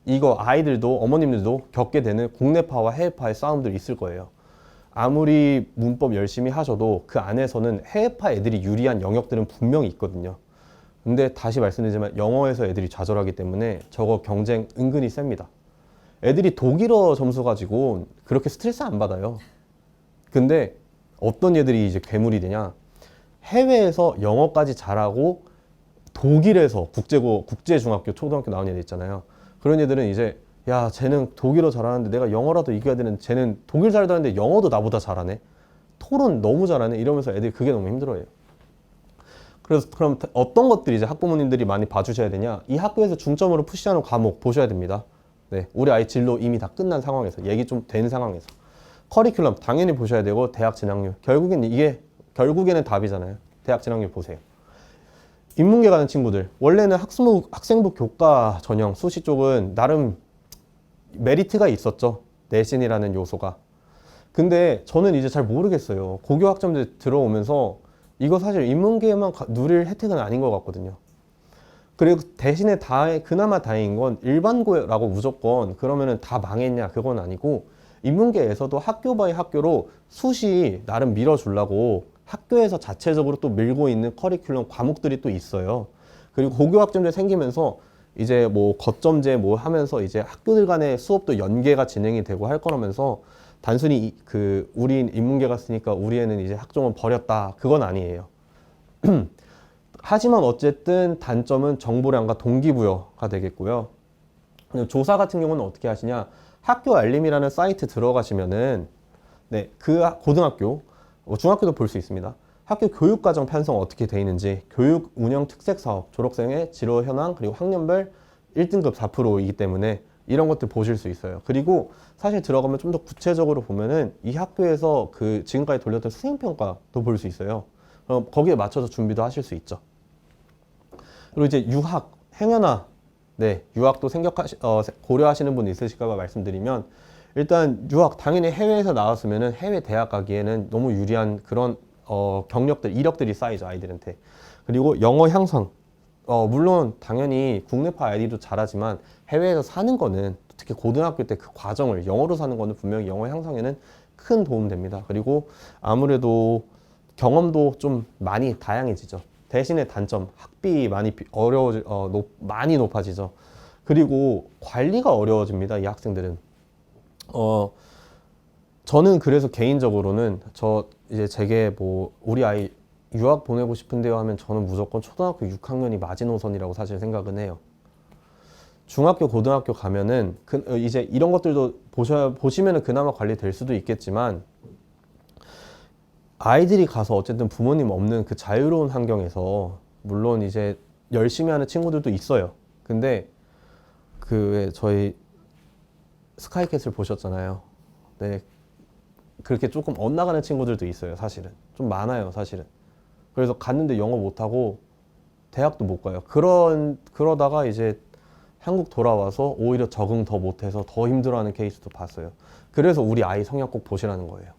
이거 아이들도 어머님들도 겪게 되는 국내파와 해외파의 싸움들이 있을 거예요. 아무리 문법 열심히 하셔도 그 안에서는 해외파 애들이 유리한 영역들은 분명히 있거든요. 근데 다시 말씀드리지만 영어에서 애들이 좌절하기 때문에 저거 경쟁 은근히 셉니다. 애들이 독일어 점수 가지고 그렇게 스트레스 안 받아요. 근데 어떤 애들이 이제 괴물이 되냐? 해외에서 영어까지 잘하고 독일에서 국제중학교, 초등학교 나온 애들 있잖아요. 그런 애들은 이제 야, 쟤는 독일어 잘하는데 내가 영어라도 이겨야 되는데 쟤는 독일 잘하는데 영어도 나보다 잘하네. 토론 너무 잘하네. 이러면서 애들이 그게 너무 힘들어해요. 그래서 그럼 어떤 것들이 이제 학부모님들이 많이 봐주셔야 되냐? 이 학교에서 중점으로 푸시하는 과목 보셔야 됩니다. 네, 우리 아이 진로 이미 다 끝난 상황에서, 얘기 좀 된 상황에서. 커리큘럼 당연히 보셔야 되고, 대학 진학률. 결국에는 답이잖아요. 대학 진학률 보세요. 인문계 가는 친구들, 원래는 학생부 교과 전형 수시 쪽은 나름 메리트가 있었죠. 내신이라는 요소가. 근데 저는 이제 잘 모르겠어요. 고교 학점들 들어오면서 이거 사실 인문계에만 누릴 혜택은 아닌 것 같거든요. 그리고 대신에 그나마 다행인 건 일반고라고 무조건 그러면은 다 망했냐, 그건 아니고, 인문계에서도 학교 바이 학교로 수시 나름 밀어주려고 학교에서 자체적으로 또 밀고 있는 커리큘럼 과목들이 또 있어요. 그리고 고교 학점제 생기면서 이제 뭐 거점제 뭐 하면서 이제 학교들 간의 수업도 연계가 진행이 되고 할 거라면서, 단순히 우리 인문계 갔으니까 우리 애는 이제 학종은 버렸다, 그건 아니에요. 하지만 어쨌든 단점은 정보량과 동기부여가 되겠고요. 조사 같은 경우는 어떻게 하시냐? 학교 알림이라는 사이트 들어가시면은, 네, 그 고등학교, 중학교도 볼 수 있습니다. 학교 교육과정 편성 어떻게 돼 있는지, 교육 운영 특색 사업, 졸업생의 진로 현황, 그리고 학년별 1등급 4%이기 때문에 이런 것들 보실 수 있어요. 그리고 사실 들어가면 좀 더 구체적으로 보면은 이 학교에서 그 지금까지 돌렸던 수행평가도 볼 수 있어요. 그럼 거기에 맞춰서 준비도 하실 수 있죠. 그리고 이제 유학, 행여나 네, 유학도 고려하시는 분 있으실까 봐 말씀드리면, 일단 유학 당연히 해외에서 나왔으면은 해외 대학 가기에는 너무 유리한 그런 경력들, 이력들이 쌓이죠, 아이들한테. 그리고 영어 향상, 물론 당연히 국내파 아이들도 잘하지만 해외에서 사는 거는, 특히 고등학교 때 그 과정을 영어로 사는 거는 분명히 영어 향상에는 큰 도움 됩니다. 그리고 아무래도 경험도 좀 많이 다양해지죠. 대신에 단점, 학비 많이 높아지죠. 그리고 관리가 어려워집니다, 이 학생들은. 저는 그래서 개인적으로는 이제 제게 뭐 우리 아이 유학 보내고 싶은데요 하면 저는 무조건 초등학교 6학년이 마지노선이라고 사실 생각은 해요. 중학교, 고등학교 가면은 이제 이런 것들도 보시면은 그나마 관리될 수도 있겠지만, 아이들이 가서 어쨌든 부모님 없는 그 자유로운 환경에서, 물론 이제 열심히 하는 친구들도 있어요. 근데 저희 스카이캐슬 보셨잖아요. 네, 그렇게 조금 엇나가는 친구들도 있어요. 사실은 좀 많아요, 사실은. 그래서 갔는데 영어 못하고 대학도 못 가요. 그러다가 이제 한국 돌아와서 오히려 적응 더 못해서 더 힘들어하는 케이스도 봤어요. 그래서 우리 아이 성향 꼭 보시라는 거예요.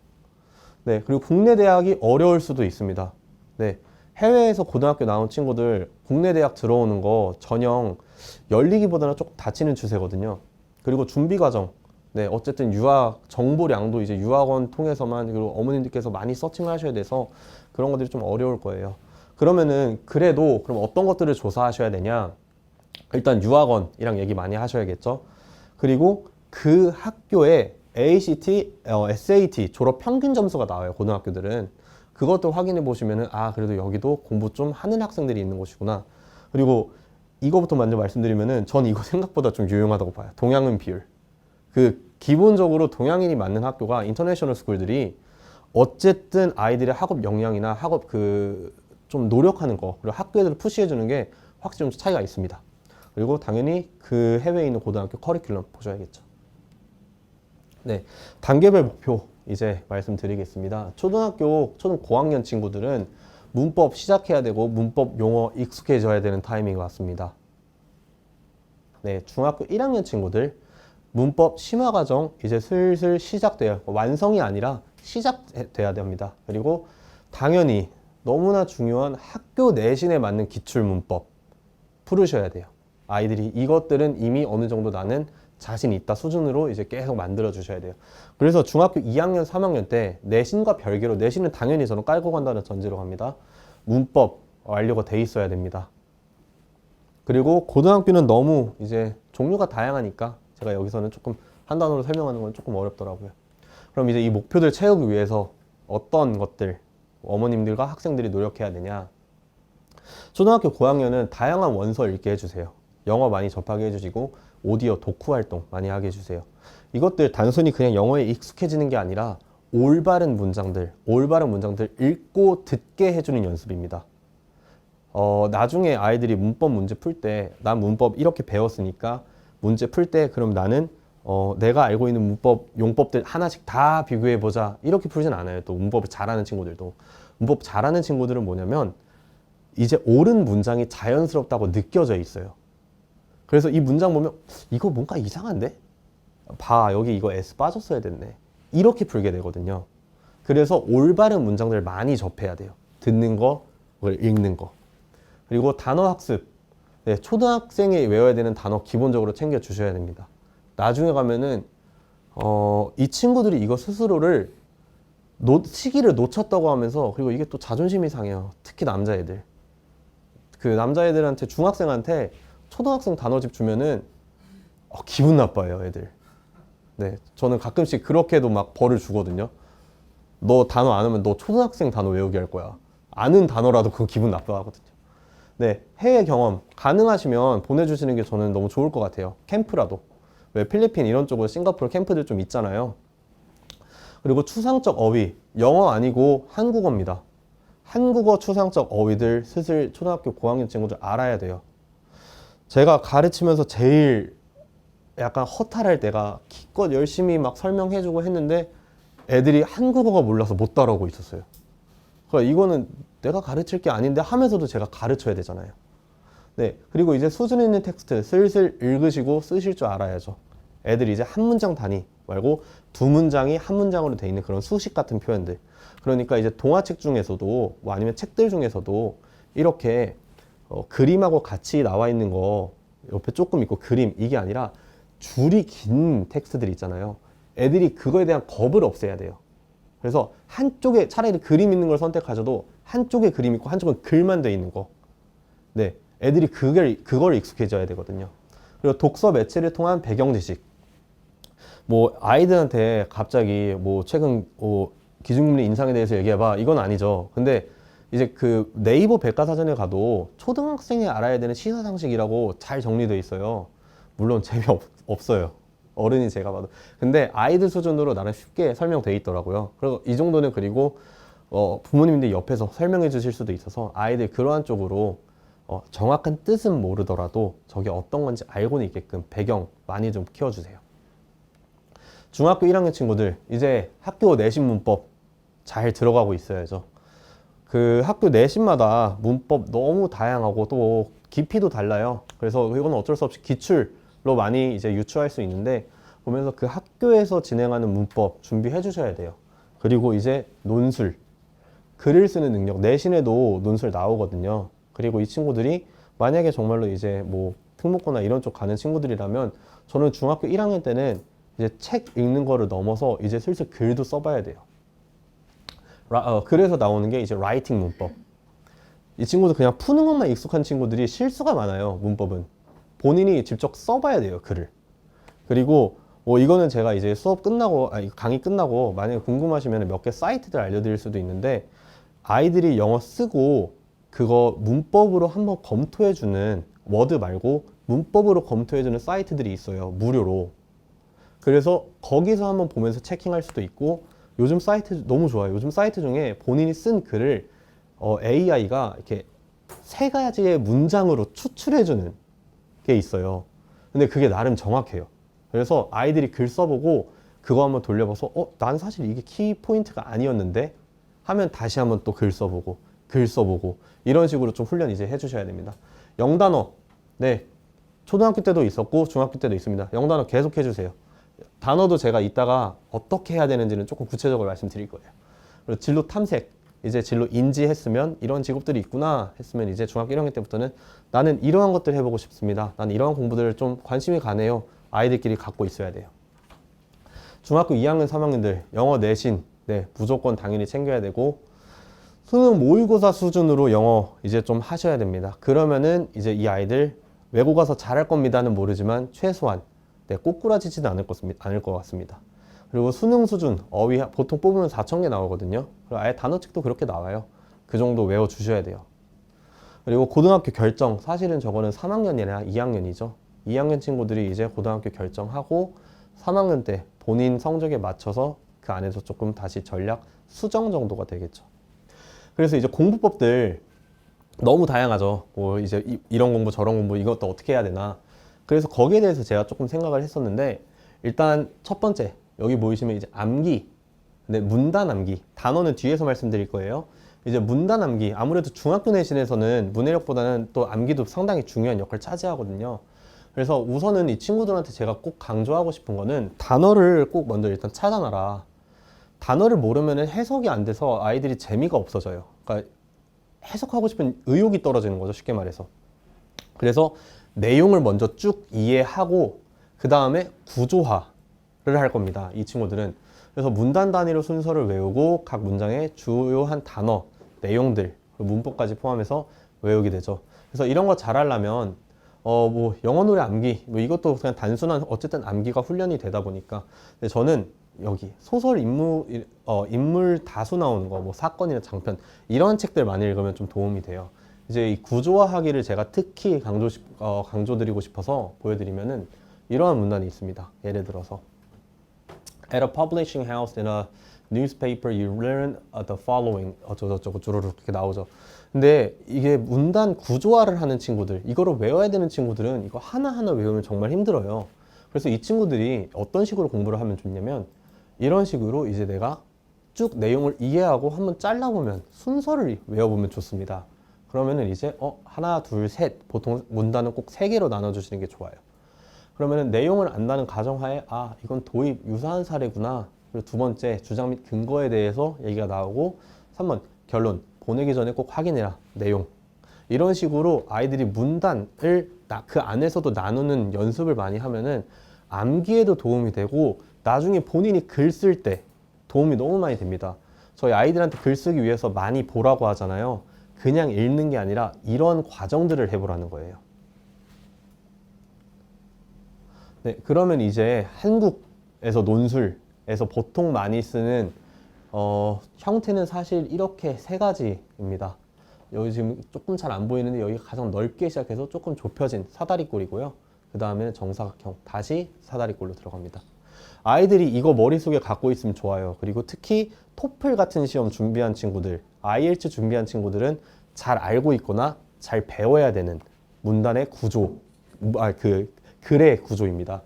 네, 그리고 국내 대학이 어려울 수도 있습니다. 네, 해외에서 고등학교 나온 친구들 국내 대학 들어오는 거 전형 열리기보다는 조금 닫히는 추세거든요. 그리고 준비 과정, 네, 어쨌든 유학 정보량도 이제 유학원 통해서만, 그리고 어머님들께서 많이 서칭을 하셔야 돼서 그런 것들이 좀 어려울 거예요. 그러면은 그래도 그럼 어떤 것들을 조사하셔야 되냐? 일단 유학원이랑 얘기 많이 하셔야겠죠. 그리고 그 학교에 ACT, SAT 졸업 평균 점수가 나와요, 고등학교들은. 그것도 확인해 보시면은 그래도 여기도 공부 좀 하는 학생들이 있는 곳이구나. 그리고 이거부터 먼저 말씀드리면은 전 이거 생각보다 좀 유용하다고 봐요. 동양인 비율. 기본적으로 동양인이 맞는 학교가 인터내셔널 스쿨들이 어쨌든 아이들의 학업 역량이나 학업 좀 노력하는 거, 그리고 학교 애들을 푸시해 주는 게 확실히 좀 차이가 있습니다. 그리고 당연히 그 해외에 있는 고등학교 커리큘럼 보셔야겠죠. 네, 단계별 목표 이제 말씀드리겠습니다. 초등 고학년 친구들은 문법 시작해야 되고 문법 용어 익숙해져야 되는 타이밍이 왔습니다. 네, 중학교 1학년 친구들 문법 심화 과정 이제 슬슬 시작돼요. 완성이 아니라 시작돼야 됩니다. 그리고 당연히 너무나 중요한 학교 내신에 맞는 기출 문법 풀으셔야 돼요. 아이들이 이것들은 이미 어느 정도 나는 자신 있다 수준으로 이제 계속 만들어 주셔야 돼요. 그래서 중학교 2학년, 3학년 때 내신과 별개로, 내신은 당연히 저는 깔고 간다는 전제로 갑니다. 문법 완료가 돼 있어야 됩니다. 그리고 고등학교는 너무 이제 종류가 다양하니까 제가 여기서는 조금 한 단어로 설명하는 건 조금 어렵더라고요. 그럼 이제 이 목표들 채우기 위해서 어떤 것들 어머님들과 학생들이 노력해야 되냐. 초등학교 고학년은 다양한 원서 읽게 해주세요. 영어 많이 접하게 해주시고 오디오, 독후 활동 많이 하게 해주세요. 이것들 단순히 그냥 영어에 익숙해지는 게 아니라 올바른 문장들 읽고 듣게 해주는 연습입니다. 나중에 아이들이 문법 문제 풀 때 난 문법 이렇게 배웠으니까 문제 풀 때 그럼 나는 내가 알고 있는 문법, 용법들 하나씩 다 비교해보자 이렇게 풀진 않아요. 또 문법을 잘하는 친구들도. 문법 잘하는 친구들은 뭐냐면 이제 옳은 문장이 자연스럽다고 느껴져 있어요. 그래서 이 문장 보면 이거 뭔가 이상한데? 봐, 여기 이거 S 빠졌어야 됐네. 이렇게 풀게 되거든요. 그래서 올바른 문장들을 많이 접해야 돼요. 듣는 거, 읽는 거. 그리고 단어 학습. 네, 초등학생이 외워야 되는 단어 기본적으로 챙겨 주셔야 됩니다. 나중에 가면은 이 친구들이 이거 스스로를 시기를 놓쳤다고 하면서, 그리고 이게 또 자존심이 상해요. 특히 남자애들. 그 남자애들한테, 중학생한테 초등학생 단어집 주면은 기분 나빠요, 애들. 네, 저는 가끔씩 그렇게도 막 벌을 주거든요. 너 단어 안 하면 너 초등학생 단어 외우게 할 거야. 아는 단어라도 그거 기분 나빠하거든요. 네, 해외 경험 가능하시면 보내주시는 게 저는 너무 좋을 것 같아요. 캠프라도. 왜 필리핀 이런 쪽으로 싱가포르 캠프들 좀 있잖아요. 그리고 추상적 어휘, 영어 아니고 한국어입니다. 한국어 추상적 어휘들 슬슬 초등학교 고학년 친구들 알아야 돼요. 제가 가르치면서 제일 약간 허탈할 때가 기껏 열심히 막 설명해주고 했는데 애들이 한국어가 몰라서 못 따라오고 있었어요. 그러니까 이거는 내가 가르칠 게 아닌데 하면서도 제가 가르쳐야 되잖아요. 네, 그리고 이제 수준 있는 텍스트 슬슬 읽으시고 쓰실 줄 알아야죠. 애들이 이제 한 문장 단위 말고 두 문장이 한 문장으로 돼 있는 그런 수식 같은 표현들. 그러니까 이제 동화책 중에서도 뭐 아니면 책들 중에서도 이렇게 그림하고 같이 나와 있는 거 옆에 조금 있고 그림, 이게 아니라 줄이 긴 텍스트들이 있잖아요. 애들이 그거에 대한 겁을 없애야 돼요. 그래서 한쪽에 차라리 그림 있는 걸 선택하셔도 한쪽에 그림 있고 한쪽은 글만 돼 있는 거. 네, 애들이 그걸 익숙해져야 되거든요. 그리고 독서 매체를 통한 배경 지식. 뭐 아이들한테 갑자기 뭐 최근 기준금리 인상에 대해서 얘기해봐, 이건 아니죠. 근데 이제 그 네이버 백과사전에 가도 초등학생이 알아야 되는 시사상식이라고 잘 정리되어 있어요. 물론 재미없어요. 어른이 제가 봐도. 근데 아이들 수준으로 나름 쉽게 설명되어 있더라고요. 그리고 이 정도는, 그리고 부모님들 옆에서 설명해 주실 수도 있어서 아이들 그러한 쪽으로 정확한 뜻은 모르더라도 저게 어떤 건지 알고는 있게끔 배경 많이 좀 키워주세요. 중학교 1학년 친구들 이제 학교 내신 문법 잘 들어가고 있어야죠. 그 학교 내신마다 문법 너무 다양하고 또 깊이도 달라요. 그래서 이건 어쩔 수 없이 기출로 많이 이제 유추할 수 있는데, 보면서 그 학교에서 진행하는 문법 준비해 주셔야 돼요. 그리고 이제 논술, 글을 쓰는 능력, 내신에도 논술 나오거든요. 그리고 이 친구들이 만약에 정말로 이제 뭐 특목고나 이런 쪽 가는 친구들이라면 저는 중학교 1학년 때는 이제 책 읽는 거를 넘어서 이제 슬슬 글도 써봐야 돼요. 그래서 나오는 게 이제 라이팅 문법. 이 친구들 그냥 푸는 것만 익숙한 친구들이 실수가 많아요. 문법은 본인이 직접 써봐야 돼요, 글을. 그리고 이거는 제가 이제 수업 끝나고, 강의 끝나고 만약에 궁금하시면 몇 개 사이트들 알려드릴 수도 있는데, 아이들이 영어 쓰고 그거 문법으로 한번 검토해주는, 워드 말고 문법으로 검토해주는 사이트들이 있어요, 무료로. 그래서 거기서 한번 보면서 체킹할 수도 있고, 요즘 사이트 너무 좋아요. 요즘 사이트 중에 본인이 쓴 글을 AI가 이렇게 3가지의 문장으로 추출해주는 게 있어요. 근데 그게 나름 정확해요. 그래서 아이들이 글 써보고 그거 한번 돌려봐서 난 사실 이게 키포인트가 아니었는데 하면 다시 한번 또 글 써보고 이런 식으로 좀 훈련 이제 해주셔야 됩니다. 영단어, 네, 초등학교 때도 있었고 중학교 때도 있습니다. 영단어 계속 해주세요. 단어도 제가 이따가 어떻게 해야 되는지는 조금 구체적으로 말씀드릴 거예요. 그리고 진로 탐색, 이제 진로 인지했으면 이런 직업들이 있구나 했으면 이제 중학교 1학년 때부터는 나는 이러한 것들 해보고 싶습니다. 나는 이러한 공부들을 좀 관심이 가네요. 아이들끼리 갖고 있어야 돼요. 중학교 2학년, 3학년들 영어 내신 네, 무조건 당연히 챙겨야 되고 수능 모의고사 수준으로 영어 이제 좀 하셔야 됩니다. 그러면은 이제 이 아이들 외고 가서 잘할 겁니다는 모르지만 최소한 네, 꼬꾸라지지는 않을 것 같습니다. 그리고 수능 수준 어휘 보통 뽑으면 4,000개 나오거든요. 그리고 아예 단어책도 그렇게 나와요. 그 정도 외워 주셔야 돼요. 그리고 고등학교 결정 사실은 저거는 3학년이 아니라 2학년이죠. 2학년 친구들이 이제 고등학교 결정하고 3학년 때 본인 성적에 맞춰서 그 안에서 조금 다시 전략 수정 정도가 되겠죠. 그래서 이제 공부법들 너무 다양하죠. 뭐 이제 이런 공부 저런 공부 이것도 어떻게 해야 되나. 그래서 거기에 대해서 제가 조금 생각을 했었는데 일단 첫 번째 여기 보이시면 이제 암기, 근데 문단 암기 단어는 뒤에서 말씀드릴 거예요. 이제 문단 암기 아무래도 중학교 내신에서는 문해력보다는 또 암기도 상당히 중요한 역할을 차지하거든요. 그래서 우선은 이 친구들한테 제가 꼭 강조하고 싶은 거는 단어를 꼭 먼저 일단 찾아놔라. 단어를 모르면 해석이 안 돼서 아이들이 재미가 없어져요. 그러니까 해석하고 싶은 의욕이 떨어지는 거죠, 쉽게 말해서. 그래서 내용을 먼저 쭉 이해하고 그 다음에 구조화를 할 겁니다, 이 친구들은. 그래서 문단 단위로 순서를 외우고 각 문장의 주요한 단어, 내용들, 문법까지 포함해서 외우게 되죠. 그래서 이런 거 잘하려면 뭐 영어 노래 암기 뭐 이것도 그냥 단순한 어쨌든 암기가 훈련이 되다 보니까. 근데 저는 여기 소설 인물 다수 나오는 거 뭐 사건이나 장편 이런 책들 많이 읽으면 좀 도움이 돼요. 이제 이 구조화하기를 제가 특히 강조드리고 싶어서 보여드리면은 이러한 문단이 있습니다. 예를 들어서 At a publishing house in a newspaper you learn the following 어쩌고저쩌고 주르륵 이렇게 나오죠. 근데 이게 문단 구조화를 하는 친구들 이거를 외워야 되는 친구들은 이거 하나하나 외우면 정말 힘들어요. 그래서 이 친구들이 어떤 식으로 공부를 하면 좋냐면 이런 식으로 이제 내가 쭉 내용을 이해하고 한번 잘라보면 순서를 외워보면 좋습니다. 그러면은 이제 하나 둘 셋 보통 문단은 꼭 3개로 나눠주시는 게 좋아요. 그러면은 내용을 안다는 가정하에 이건 도입 유사한 사례구나. 그리고 두 번째 주장 및 근거에 대해서 얘기가 나오고 3번 결론 보내기 전에 꼭 확인해라 내용. 이런 식으로 아이들이 문단을 그 안에서도 나누는 연습을 많이 하면은 암기에도 도움이 되고 나중에 본인이 글 쓸 때 도움이 너무 많이 됩니다. 저희 아이들한테 글 쓰기 위해서 많이 보라고 하잖아요. 그냥 읽는 게 아니라 이런 과정들을 해보라는 거예요. 네, 그러면 이제 한국에서 논술에서 보통 많이 쓰는 형태는 사실 이렇게 3가지입니다. 여기 지금 조금 잘 안 보이는데 여기가 가장 넓게 시작해서 조금 좁혀진 사다리꼴이고요. 그 다음에는 정사각형, 다시 사다리꼴로 들어갑니다. 아이들이 이거 머릿속에 갖고 있으면 좋아요. 그리고 특히 토플 같은 시험 준비한 친구들, IELTS 준비한 친구들은 잘 알고 있거나 잘 배워야 되는 문단의 구조, 글의 구조입니다.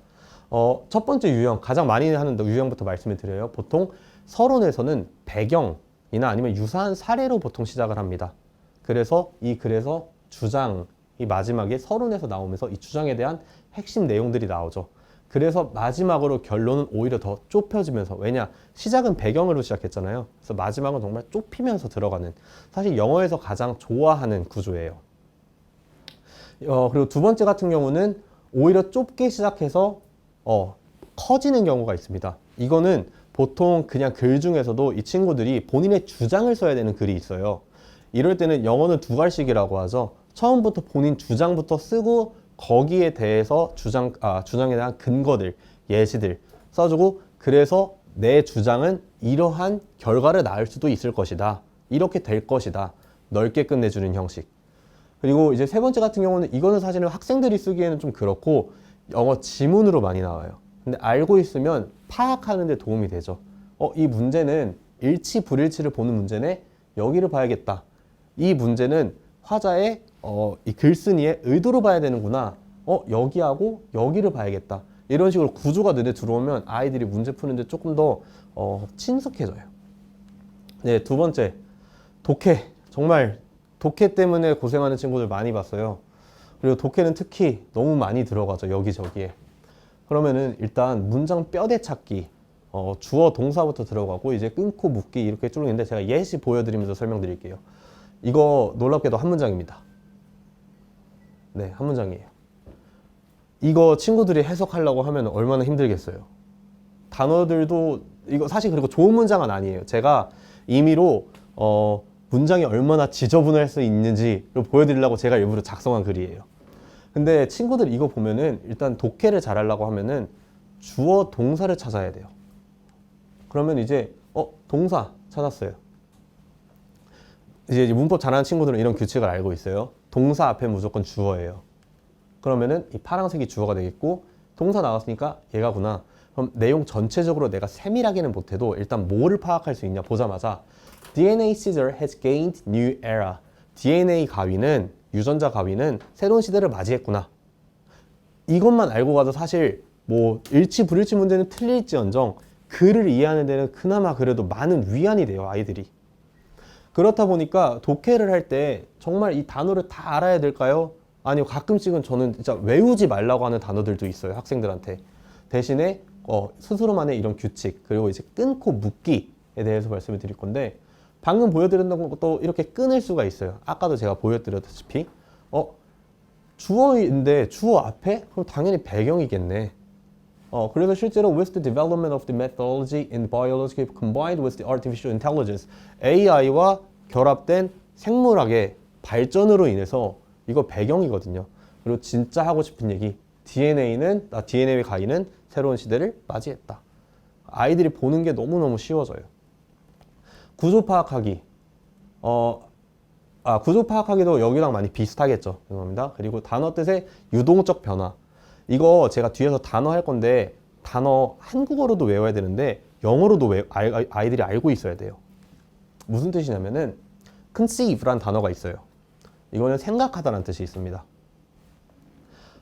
첫 번째 유형, 가장 많이 하는 유형부터 말씀을 드려요. 보통 서론에서는 배경이나 아니면 유사한 사례로 보통 시작을 합니다. 그래서 이 글에서 주장이 마지막에 서론에서 나오면서 이 주장에 대한 핵심 내용들이 나오죠. 그래서 마지막으로 결론은 오히려 더 좁혀지면서, 왜냐 시작은 배경으로 시작했잖아요. 그래서 마지막은 정말 좁히면서 들어가는, 사실 영어에서 가장 좋아하는 구조예요. 그리고 두 번째 같은 경우는 오히려 좁게 시작해서 커지는 경우가 있습니다. 이거는 보통 그냥 글 중에서도 이 친구들이 본인의 주장을 써야 되는 글이 있어요. 이럴 때는 영어는 2갈씩이라고 하죠. 처음부터 본인 주장부터 쓰고 거기에 대해서 주장에 대한 근거들, 예시들 써주고, 그래서 내 주장은 이러한 결과를 낳을 수도 있을 것이다, 이렇게 될 것이다, 넓게 끝내주는 형식. 그리고 이제 세 번째 같은 경우는 이거는 사실은 학생들이 쓰기에는 좀 그렇고 영어 지문으로 많이 나와요. 근데 알고 있으면 파악하는 데 도움이 되죠. 이 문제는 일치 불일치를 보는 문제네, 여기를 봐야겠다. 이 문제는 화자의 이 글쓴이의 의도로 봐야 되는구나, 여기하고 여기를 봐야겠다. 이런 식으로 구조가 눈에 들어오면 아이들이 문제 푸는데 조금 더 친숙해져요. 네, 두 번째, 독해. 정말 독해 때문에 고생하는 친구들 많이 봤어요. 그리고 독해는 특히 너무 많이 들어가죠, 여기저기에. 그러면은 일단 문장 뼈대 찾기, 주어 동사부터 들어가고 이제 끊고 묻기 이렇게 쭉 있는데 제가 예시 보여드리면서 설명드릴게요. 이거 놀랍게도 한 문장입니다. 네, 한 문장이에요. 이거 친구들이 해석하려고 하면 얼마나 힘들겠어요. 단어들도 이거 사실 그리고 좋은 문장은 아니에요. 제가 임의로 문장이 얼마나 지저분할 수 있는지를 보여드리려고 제가 일부러 작성한 글이에요. 근데 친구들 이거 보면은 일단 독해를 잘하려고 하면은 주어 동사를 찾아야 돼요. 그러면 이제 동사 찾았어요. 이제 문법 잘하는 친구들은 이런 규칙을 알고 있어요. 동사 앞에 무조건 주어예요. 그러면은 이 파란색이 주어가 되겠고 동사 나왔으니까 얘가구나. 그럼 내용 전체적으로 내가 세밀하게는 못해도 일단 뭐를 파악할 수 있냐 보자마자 DNA scissor has gained new era. DNA 가위는 유전자 가위는 새로운 시대를 맞이했구나. 이것만 알고 가도 사실 뭐 일치 불일치 문제는 틀릴지언정 글을 이해하는 데는 그나마 그래도 많은 위안이 돼요, 아이들이. 그렇다 보니까 독해를 할 때 정말 이 단어를 다 알아야 될까요? 아니요, 가끔씩은 저는 진짜 외우지 말라고 하는 단어들도 있어요, 학생들한테. 대신에 스스로만의 이런 규칙, 그리고 이제 끊고 묻기에 대해서 말씀을 드릴 건데, 방금 보여드렸던 것도 이렇게 끊을 수가 있어요. 아까도 제가 보여드렸다시피 주어인데 주어 앞에? 그럼 당연히 배경이겠네. 그래서 실제로 with the development of the methodology in biology combined with the artificial intelligence, AI와 결합된 생물학의 발전으로 인해서 이거 배경이거든요. 그리고 진짜 하고 싶은 얘기, DNA의 가위는 새로운 시대를 맞이했다. 아이들이 보는 게 너무너무 쉬워져요. 구조 파악하기. 구조 파악하기도 여기랑 많이 비슷하겠죠. 죄송합니다. 그리고 단어 뜻의 유동적 변화. 이거 제가 뒤에서 단어 할 건데 단어 한국어로도 외워야 되는데 영어로도 아이들이 알고 있어야 돼요. 무슨 뜻이냐면은 conceive라는 단어가 있어요. 이거는 생각하다라는 뜻이 있습니다.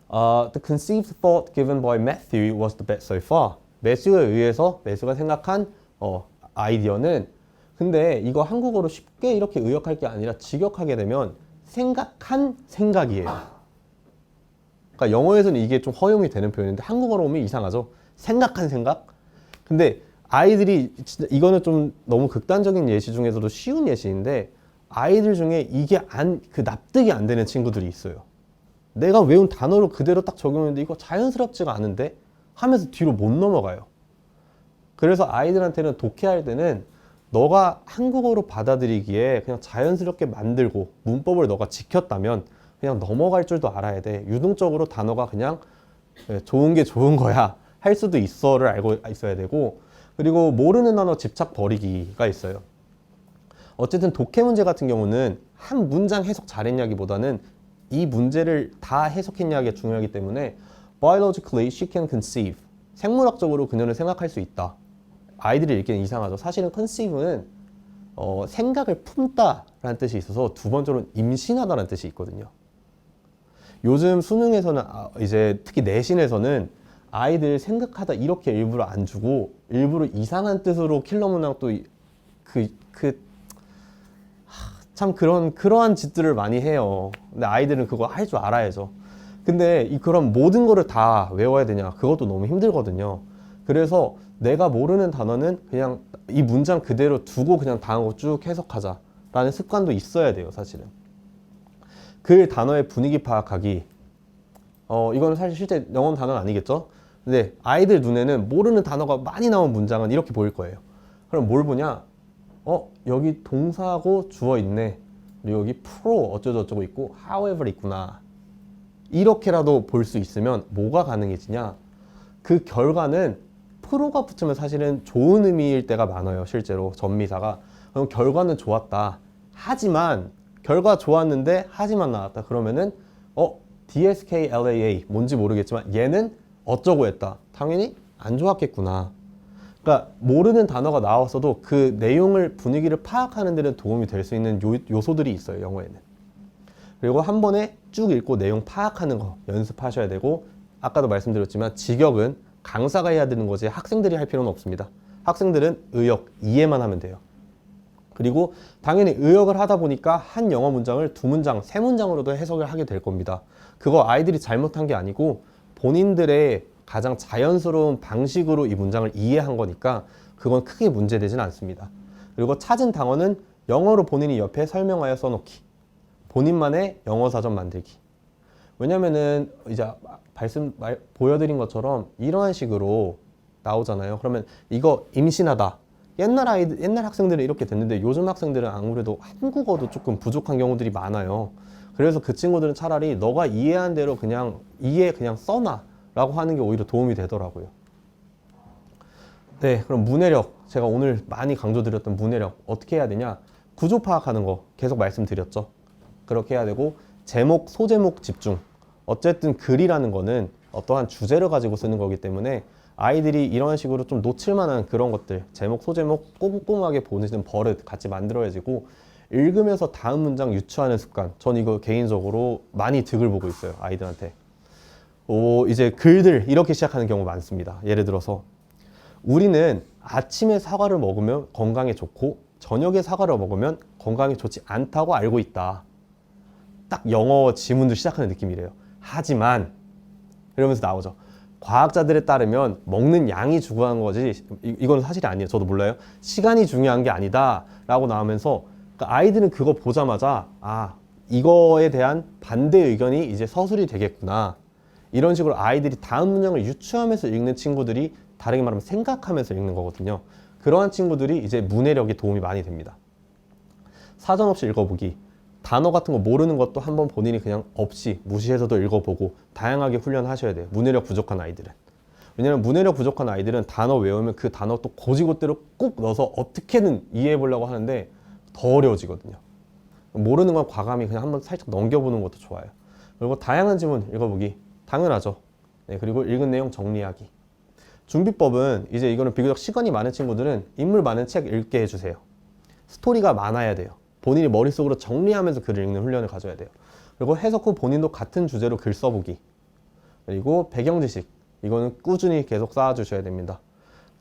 The conceived thought given by Matthew was the best so far. 매수가 생각한 아이디어는, 근데 이거 한국어로 쉽게 이렇게 의역할 게 아니라 직역하게 되면 생각한 생각이에요. 그러니까 영어에서는 이게 좀 허용이 되는 표현인데 한국어로 오면 이상하죠. 생각한 생각? 근데 아이들이 진짜 이거는 좀 너무 극단적인 예시 중에서도 쉬운 예시인데 아이들 중에 이게 납득이 안 되는 친구들이 있어요. 내가 외운 단어를 그대로 딱 적용했는데 이거 자연스럽지가 않은데 하면서 뒤로 못 넘어가요. 그래서 아이들한테는 독해할 때는 너가 한국어로 받아들이기에 그냥 자연스럽게 만들고 문법을 너가 지켰다면 그냥 넘어갈 줄도 알아야 돼. 유동적으로 단어가 그냥 좋은 게 좋은 거야 할 수도 있어를 알고 있어야 되고, 그리고 모르는 단어 집착 버리기가 있어요. 어쨌든 독해 문제 같은 경우는 한 문장 해석 잘했냐기보다는 이 문제를 다 해석했냐가 중요하기 때문에 biologically she can conceive. 생물학적으로 그녀는 생각할 수 있다. 아이들이 읽기는 이상하죠. 사실은 conceive는 생각을 품다라는 뜻이 있어서 두 번째로는 임신하다라는 뜻이 있거든요. 요즘 수능에서는 이제 특히 내신에서는 아이들 생각하다 이렇게 일부러 안 주고 일부러 이상한 뜻으로 킬러 문항 또 참 그러한 짓들을 많이 해요. 근데 아이들은 그거 할 줄 알아야죠. 근데 그런 모든 거를 다 외워야 되냐? 그것도 너무 힘들거든요. 그래서 내가 모르는 단어는 그냥 이 문장 그대로 두고 그냥 단어 쭉 해석하자라는 습관도 있어야 돼요, 사실은. 그 단어의 분위기 파악하기. 이거는 사실 실제 영어 단어는 아니겠죠? 근데 아이들 눈에는 모르는 단어가 많이 나온 문장은 이렇게 보일 거예요. 그럼 뭘 보냐? 여기 동사하고 주어 있네. 그리고 여기 pro 어쩌고저쩌고 있고 however 있구나. 이렇게라도 볼 수 있으면 뭐가 가능해지냐? 그 결과는 pro가 붙으면 사실은 좋은 의미일 때가 많아요. 실제로 전미사가. 그럼 결과는 좋았다. 하지만 결과 좋았는데 하지만 나왔다. 그러면은 DSKLAA 뭔지 모르겠지만 얘는 어쩌고 했다. 당연히 안 좋았겠구나. 그러니까 모르는 단어가 나왔어도 그 내용을 분위기를 파악하는 데는 도움이 될 수 있는 요소들이 있어요. 영어에는. 그리고 한 번에 쭉 읽고 내용 파악하는 거 연습하셔야 되고, 아까도 말씀드렸지만 직역은 강사가 해야 되는 거지 학생들이 할 필요는 없습니다. 학생들은 의역 이해만 하면 돼요. 그리고 당연히 의역을 하다 보니까 한 영어 문장을 두 문장, 세 문장으로도 해석을 하게 될 겁니다. 그거 아이들이 잘못한 게 아니고 본인들의 가장 자연스러운 방식으로 이 문장을 이해한 거니까 그건 크게 문제되지는 않습니다. 그리고 찾은 단어는 영어로 본인이 옆에 설명하여 써놓기. 본인만의 영어 사전 만들기. 왜냐면은 이제 보여드린 것처럼 이러한 식으로 나오잖아요. 그러면 이거 임신하다. 옛날 학생들은 이렇게 됐는데 요즘 학생들은 아무래도 한국어도 조금 부족한 경우들이 많아요. 그래서 그 친구들은 차라리 너가 이해한 대로 그냥 써놔 라고 하는 게 오히려 도움이 되더라고요. 네, 그럼 문해력. 제가 오늘 많이 강조드렸던 문해력. 어떻게 해야 되냐? 구조 파악하는 거 계속 말씀드렸죠. 그렇게 해야 되고, 제목, 소제목 집중. 어쨌든 글이라는 거는 어떠한 주제를 가지고 쓰는 거기 때문에 아이들이 이런 식으로 좀 놓칠 만한 그런 것들, 제목, 소제목 꼼꼼하게 보는 버릇 같이 만들어야지고, 읽으면서 다음 문장 유추하는 습관. 전 이거 개인적으로 많이 득을 보고 있어요, 아이들한테. 이제 글들 이렇게 시작하는 경우 많습니다. 예를 들어서 우리는 아침에 사과를 먹으면 건강에 좋고 저녁에 사과를 먹으면 건강에 좋지 않다고 알고 있다. 딱 영어 지문도 시작하는 느낌이래요. 하지만 이러면서 나오죠. 과학자들에 따르면 먹는 양이 중요한 거지, 이건 사실이 아니에요. 저도 몰라요. 시간이 중요한 게 아니다 라고 나오면서 그러니까 아이들은 그거 보자마자 이거에 대한 반대 의견이 이제 서술이 되겠구나. 이런 식으로 아이들이 다음 문장을 유추하면서 읽는 친구들이 다르게 말하면 생각하면서 읽는 거거든요. 그러한 친구들이 이제 문해력에 도움이 많이 됩니다. 사전 없이 읽어보기. 단어 같은 거 모르는 것도 한번 본인이 그냥 없이 무시해서도 읽어보고 다양하게 훈련하셔야 돼요. 문해력 부족한 아이들은. 왜냐면 문해력 부족한 아이들은 단어 외우면 그 단어 또 고지고대로 꼭 넣어서 어떻게든 이해해 보려고 하는데 더 어려워지거든요. 모르는 건 과감히 그냥 한번 살짝 넘겨보는 것도 좋아요. 그리고 다양한 지문 읽어보기. 당연하죠. 네, 그리고 읽은 내용 정리하기. 준비법은 이제 이거는 비교적 시간이 많은 친구들은 인물 많은 책 읽게 해주세요. 스토리가 많아야 돼요. 본인이 머릿속으로 정리하면서 글을 읽는 훈련을 가져야 돼요. 그리고 해석 후 본인도 같은 주제로 글 써보기. 그리고 배경 지식. 이거는 꾸준히 계속 쌓아주셔야 됩니다.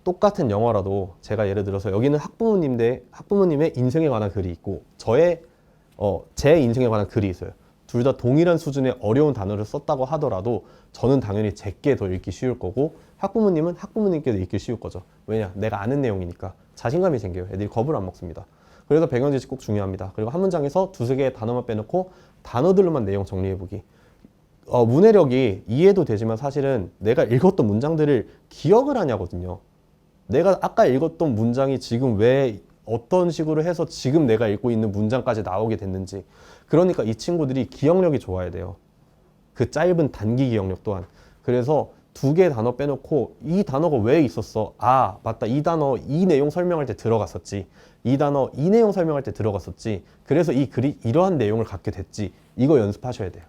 똑같은 영화라도 제가 예를 들어서 여기는 학부모님의 인생에 관한 글이 있고 제 인생에 관한 글이 있어요. 둘 다 동일한 수준의 어려운 단어를 썼다고 하더라도 저는 당연히 제게 더 읽기 쉬울 거고 학부모님은 학부모님께도 읽기 쉬울 거죠. 왜냐? 내가 아는 내용이니까 자신감이 생겨요. 애들이 겁을 안 먹습니다. 그래서 배경 지식 꼭 중요합니다. 그리고 한 문장에서 두세 개의 단어만 빼놓고 단어들로만 내용 정리해보기. 문해력이 이해도 되지만 사실은 내가 읽었던 문장들을 기억을 하냐거든요. 내가 아까 읽었던 문장이 지금 왜 어떤 식으로 해서 지금 내가 읽고 있는 문장까지 나오게 됐는지. 그러니까 이 친구들이 기억력이 좋아야 돼요. 그 짧은 단기 기억력 또한. 그래서 두 개의 단어 빼놓고 이 단어가 왜 있었어? 맞다. 이 단어 이 내용 설명할 때 들어갔었지. 이 단어 이 내용 설명할 때 들어갔었지. 그래서 이 글이 이러한 내용을 갖게 됐지. 이거 연습하셔야 돼요.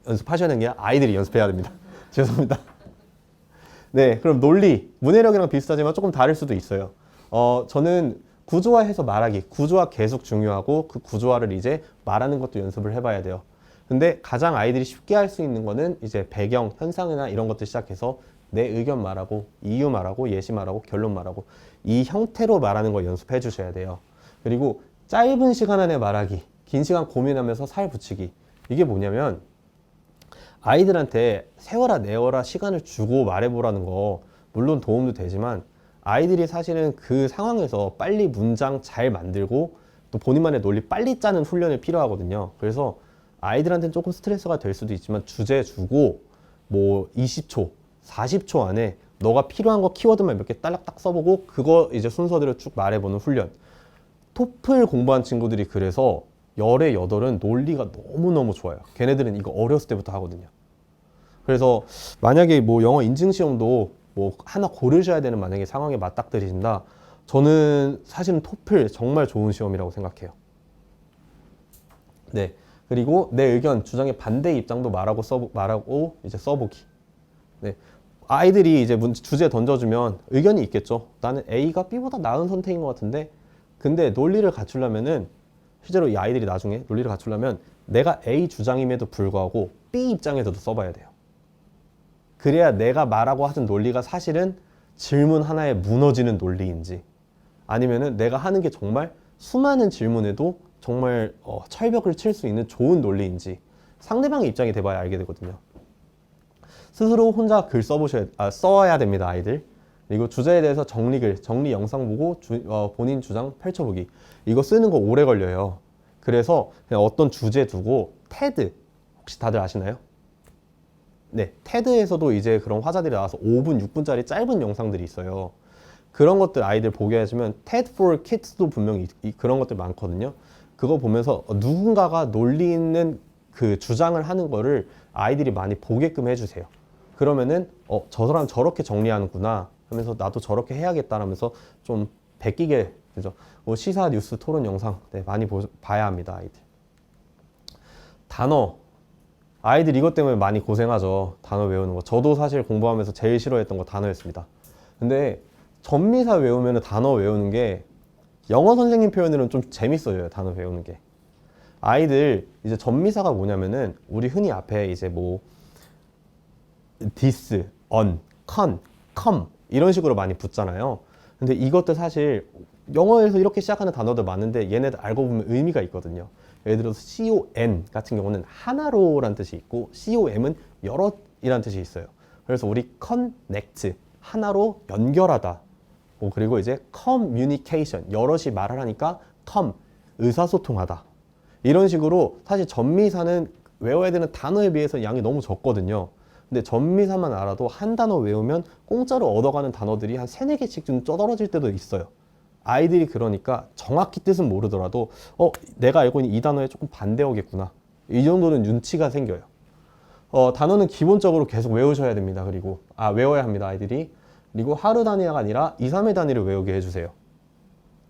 연습하셔야 되는 게 아이들이 연습해야 됩니다. 죄송합니다. 네, 그럼 논리. 문해력이랑 비슷하지만 조금 다를 수도 있어요. 저는 구조화해서 말하기. 구조화 계속 중요하고 그 구조화를 이제 말하는 것도 연습을 해봐야 돼요. 근데 가장 아이들이 쉽게 할 수 있는 거는 이제 배경, 현상이나 이런 것들 시작해서 내 의견 말하고 이유 말하고 예시 말하고 결론 말하고 이 형태로 말하는 거 연습해 주셔야 돼요. 그리고 짧은 시간 안에 말하기, 긴 시간 고민하면서 살 붙이기. 이게 뭐냐면 아이들한테 세워라 내워라 시간을 주고 말해보라는 거 물론 도움도 되지만 아이들이 사실은 그 상황에서 빨리 문장 잘 만들고 또 본인만의 논리 빨리 짜는 훈련이 필요하거든요. 그래서 아이들한테는 조금 스트레스가 될 수도 있지만 주제 주고 뭐 20초, 40초 안에 너가 필요한 거 키워드만 몇 개 딸락딱 써보고 그거 이제 순서대로 쭉 말해보는 훈련. 토플 공부한 친구들이 그래서 열의 여덟은 논리가 너무너무 좋아요. 걔네들은 이거 어렸을 때부터 하거든요. 그래서 만약에 뭐 영어 인증시험도 뭐 하나 고르셔야 되는 만약에 상황에 맞닥뜨리신다. 저는 사실은 토플 정말 좋은 시험이라고 생각해요. 네. 그리고 내 의견, 주장의 반대 입장도 말하고 이제 써보기. 네. 아이들이 이제 주제 던져주면 의견이 있겠죠. 나는 A가 B보다 나은 선택인 것 같은데, 근데 논리를 갖추려면은 실제로 이 아이들이 나중에 논리를 갖추려면 내가 A 주장임에도 불구하고 B 입장에서도 써봐야 돼요. 그래야 내가 말하고 하던 논리가 사실은 질문 하나에 무너지는 논리인지 아니면은 내가 하는 게 정말 수많은 질문에도 정말 철벽을 칠 수 있는 좋은 논리인지 상대방의 입장이 돼봐야 알게 되거든요. 스스로 혼자 글 써야 됩니다, 아이들. 그리고 주제에 대해서 정리 영상 보고 본인 주장 펼쳐보기. 이거 쓰는 거 오래 걸려요. 그래서 그냥 어떤 주제 두고 테드 혹시 다들 아시나요? 네, 테드에서도 이제 그런 화자들이 나와서 5분, 6분짜리 짧은 영상들이 있어요. 그런 것들 아이들 보게 해주면 TED for Kids도 분명히 그런 것들 많거든요. 그거 보면서 누군가가 논리 있는 그 주장을 하는 거를 아이들이 많이 보게끔 해주세요. 그러면은 저 사람 저렇게 정리하는구나 하면서 나도 저렇게 해야겠다라면서 좀 베끼게 되죠. 시사 뉴스 토론 영상 많이 봐야 합니다, 아이들. 단어. 아이들 이것 때문에 많이 고생하죠. 단어 외우는 거. 저도 사실 공부하면서 제일 싫어했던 거 단어였습니다. 근데 전미사 외우면 단어 외우는 게 영어 선생님 표현으로는 좀 재밌어져요. 단어 외우는 게. 아이들 이제 전미사가 뭐냐면은 우리 흔히 앞에 이제 뭐 this, on, con, come 이런 식으로 많이 붙잖아요. 근데 이것도 사실 영어에서 이렇게 시작하는 단어들 많은데 얘네들 알고 보면 의미가 있거든요. 예를 들어서 con 같은 경우는 하나로라는 뜻이 있고 com은 여럿이라는 뜻이 있어요. 그래서 우리 connect 하나로 연결하다. 그리고 이제 communication 여럿이 말을 하니까 come 의사소통하다. 이런 식으로 사실 전미사는 외워야 되는 단어에 비해서 양이 너무 적거든요. 근데 전미사만 알아도 한 단어 외우면 공짜로 얻어가는 단어들이 한 3-4개씩 좀 떨어질 때도 있어요. 아이들이 그러니까 정확히 뜻은 모르더라도 내가 알고 있는 이 단어에 조금 반대어겠구나. 이 정도는 눈치가 생겨요. 단어는 기본적으로 계속 외우셔야 됩니다. 그리고 외워야 합니다, 아이들이. 그리고 하루 단위가 아니라 2-3회 단위로 외우게 해주세요.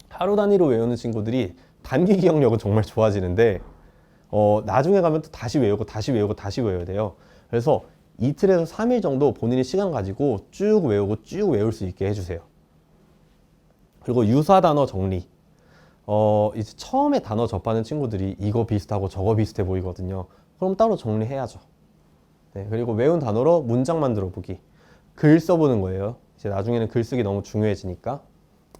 하루 단위로 외우는 친구들이 단기 기억력은 정말 좋아지는데 나중에 가면 또 다시 외우고 다시 외우고 다시 외워야 돼요. 그래서 이틀에서 3일 정도 본인이 시간 가지고 쭉 외우고 쭉 외울 수 있게 해주세요. 그리고 유사 단어 정리. 이제 처음에 단어 접하는 친구들이 이거 비슷하고 저거 비슷해 보이거든요. 그럼 따로 정리해야죠. 네, 그리고 외운 단어로 문장 만들어 보기. 글 써보는 거예요. 이제 나중에는 글쓰기 너무 중요해지니까.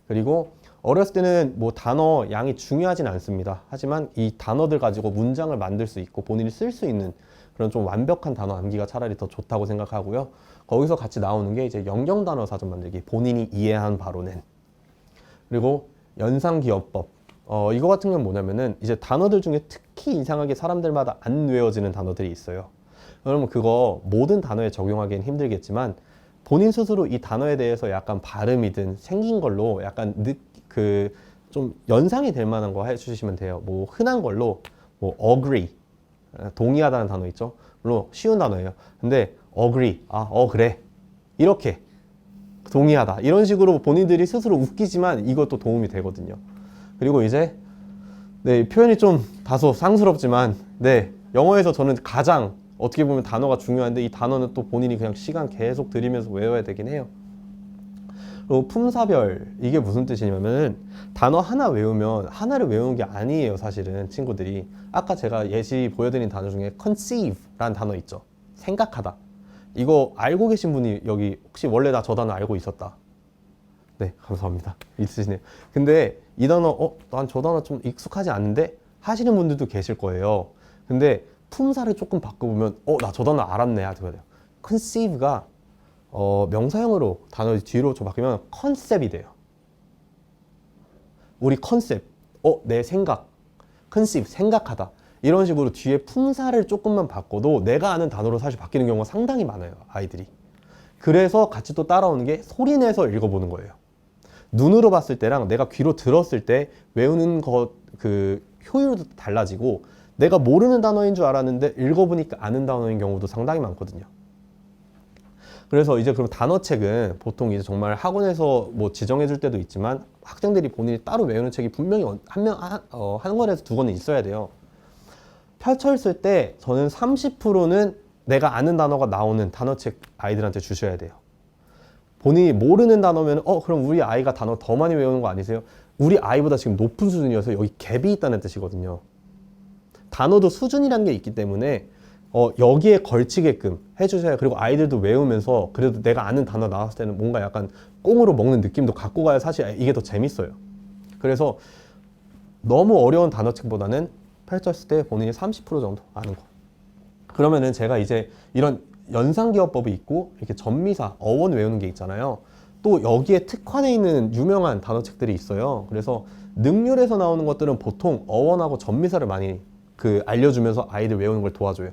그리고 어렸을 때는 뭐 단어 양이 중요하진 않습니다. 하지만 이 단어들 가지고 문장을 만들 수 있고 본인이 쓸 수 있는 그런 좀 완벽한 단어 암기가 차라리 더 좋다고 생각하고요. 거기서 같이 나오는 게 이제 연경 단어 사전 만들기. 본인이 이해한 바로는. 그리고 연상기업법. 이거 같은 건 뭐냐면은 이제 단어들 중에 특히 이상하게 사람들마다 안 외워지는 단어들이 있어요. 그러면 그거 모든 단어에 적용하기는 힘들겠지만 본인 스스로 이 단어에 대해서 약간 발음이든 생긴 걸로 약간 좀 연상이 될 만한 거 해주시면 돼요. 뭐 흔한 걸로 뭐 agree 동의하다는 단어 있죠. 물론 쉬운 단어예요. 근데 agree 그래 이렇게 동의하다 이런 식으로 본인들이 스스로 웃기지만 이것도 도움이 되거든요. 그리고 이제 표현이 좀 다소 상스럽지만 영어에서 저는 가장 어떻게 보면 단어가 중요한데 이 단어는 또 본인이 그냥 시간 계속 들이면서 외워야 되긴 해요. 그리고 품사별 이게 무슨 뜻이냐면은 단어 하나 외우면 하나를 외우는 게 아니에요. 사실은 친구들이 아까 제가 예시 보여드린 단어 중에 conceive라는 단어 있죠. 생각하다. 이거 알고 계신 분이 여기 혹시 원래 나 저 단어 알고 있었다. 네, 감사합니다. 있으시네요. 근데 이 단어 난 저 단어 좀 익숙하지 않은데 하시는 분들도 계실 거예요. 근데 품사를 조금 바꿔보면 나 저 단어 알았네 하게 돼요. conceive가 명사형으로 단어 뒤로 좀 바뀌면 컨셉이 돼요. 우리 컨셉, 내 생각, conceive, 생각하다. 이런 식으로 뒤에 품사를 조금만 바꿔도 내가 아는 단어로 사실 바뀌는 경우가 상당히 많아요, 아이들이. 그래서 같이 또 따라오는 게 소리 내서 읽어보는 거예요. 눈으로 봤을 때랑 내가 귀로 들었을 때 외우는 그 효율도 달라지고 내가 모르는 단어인 줄 알았는데 읽어보니까 아는 단어인 경우도 상당히 많거든요. 그래서 이제 그럼 단어책은 보통 이제 정말 학원에서 뭐 지정해 줄 때도 있지만 학생들이 본인이 따로 외우는 책이 분명히 한 권에서 2권은 있어야 돼요. 펼쳐 있을 때 저는 30%는 내가 아는 단어가 나오는 단어책 아이들한테 주셔야 돼요. 본인이 모르는 단어면 그럼 우리 아이가 단어 더 많이 외우는 거 아니세요? 우리 아이보다 지금 높은 수준이어서 여기 갭이 있다는 뜻이거든요. 단어도 수준이라는 게 있기 때문에 여기에 걸치게끔 해주셔야. 그리고 아이들도 외우면서 그래도 내가 아는 단어 나왔을 때는 뭔가 약간 꽁으로 먹는 느낌도 갖고 가야 사실 이게 더 재밌어요. 그래서 너무 어려운 단어책보다는 펼쳤을 때 본인이 30% 정도 아는 거. 그러면은 제가 이제 이런 연상기어법이 있고 이렇게 전미사, 어원 외우는 게 있잖아요. 또 여기에 특화되어 있는 유명한 단어책들이 있어요. 그래서 능률에서 나오는 것들은 보통 어원하고 전미사를 많이 알려주면서 아이들 외우는 걸 도와줘요.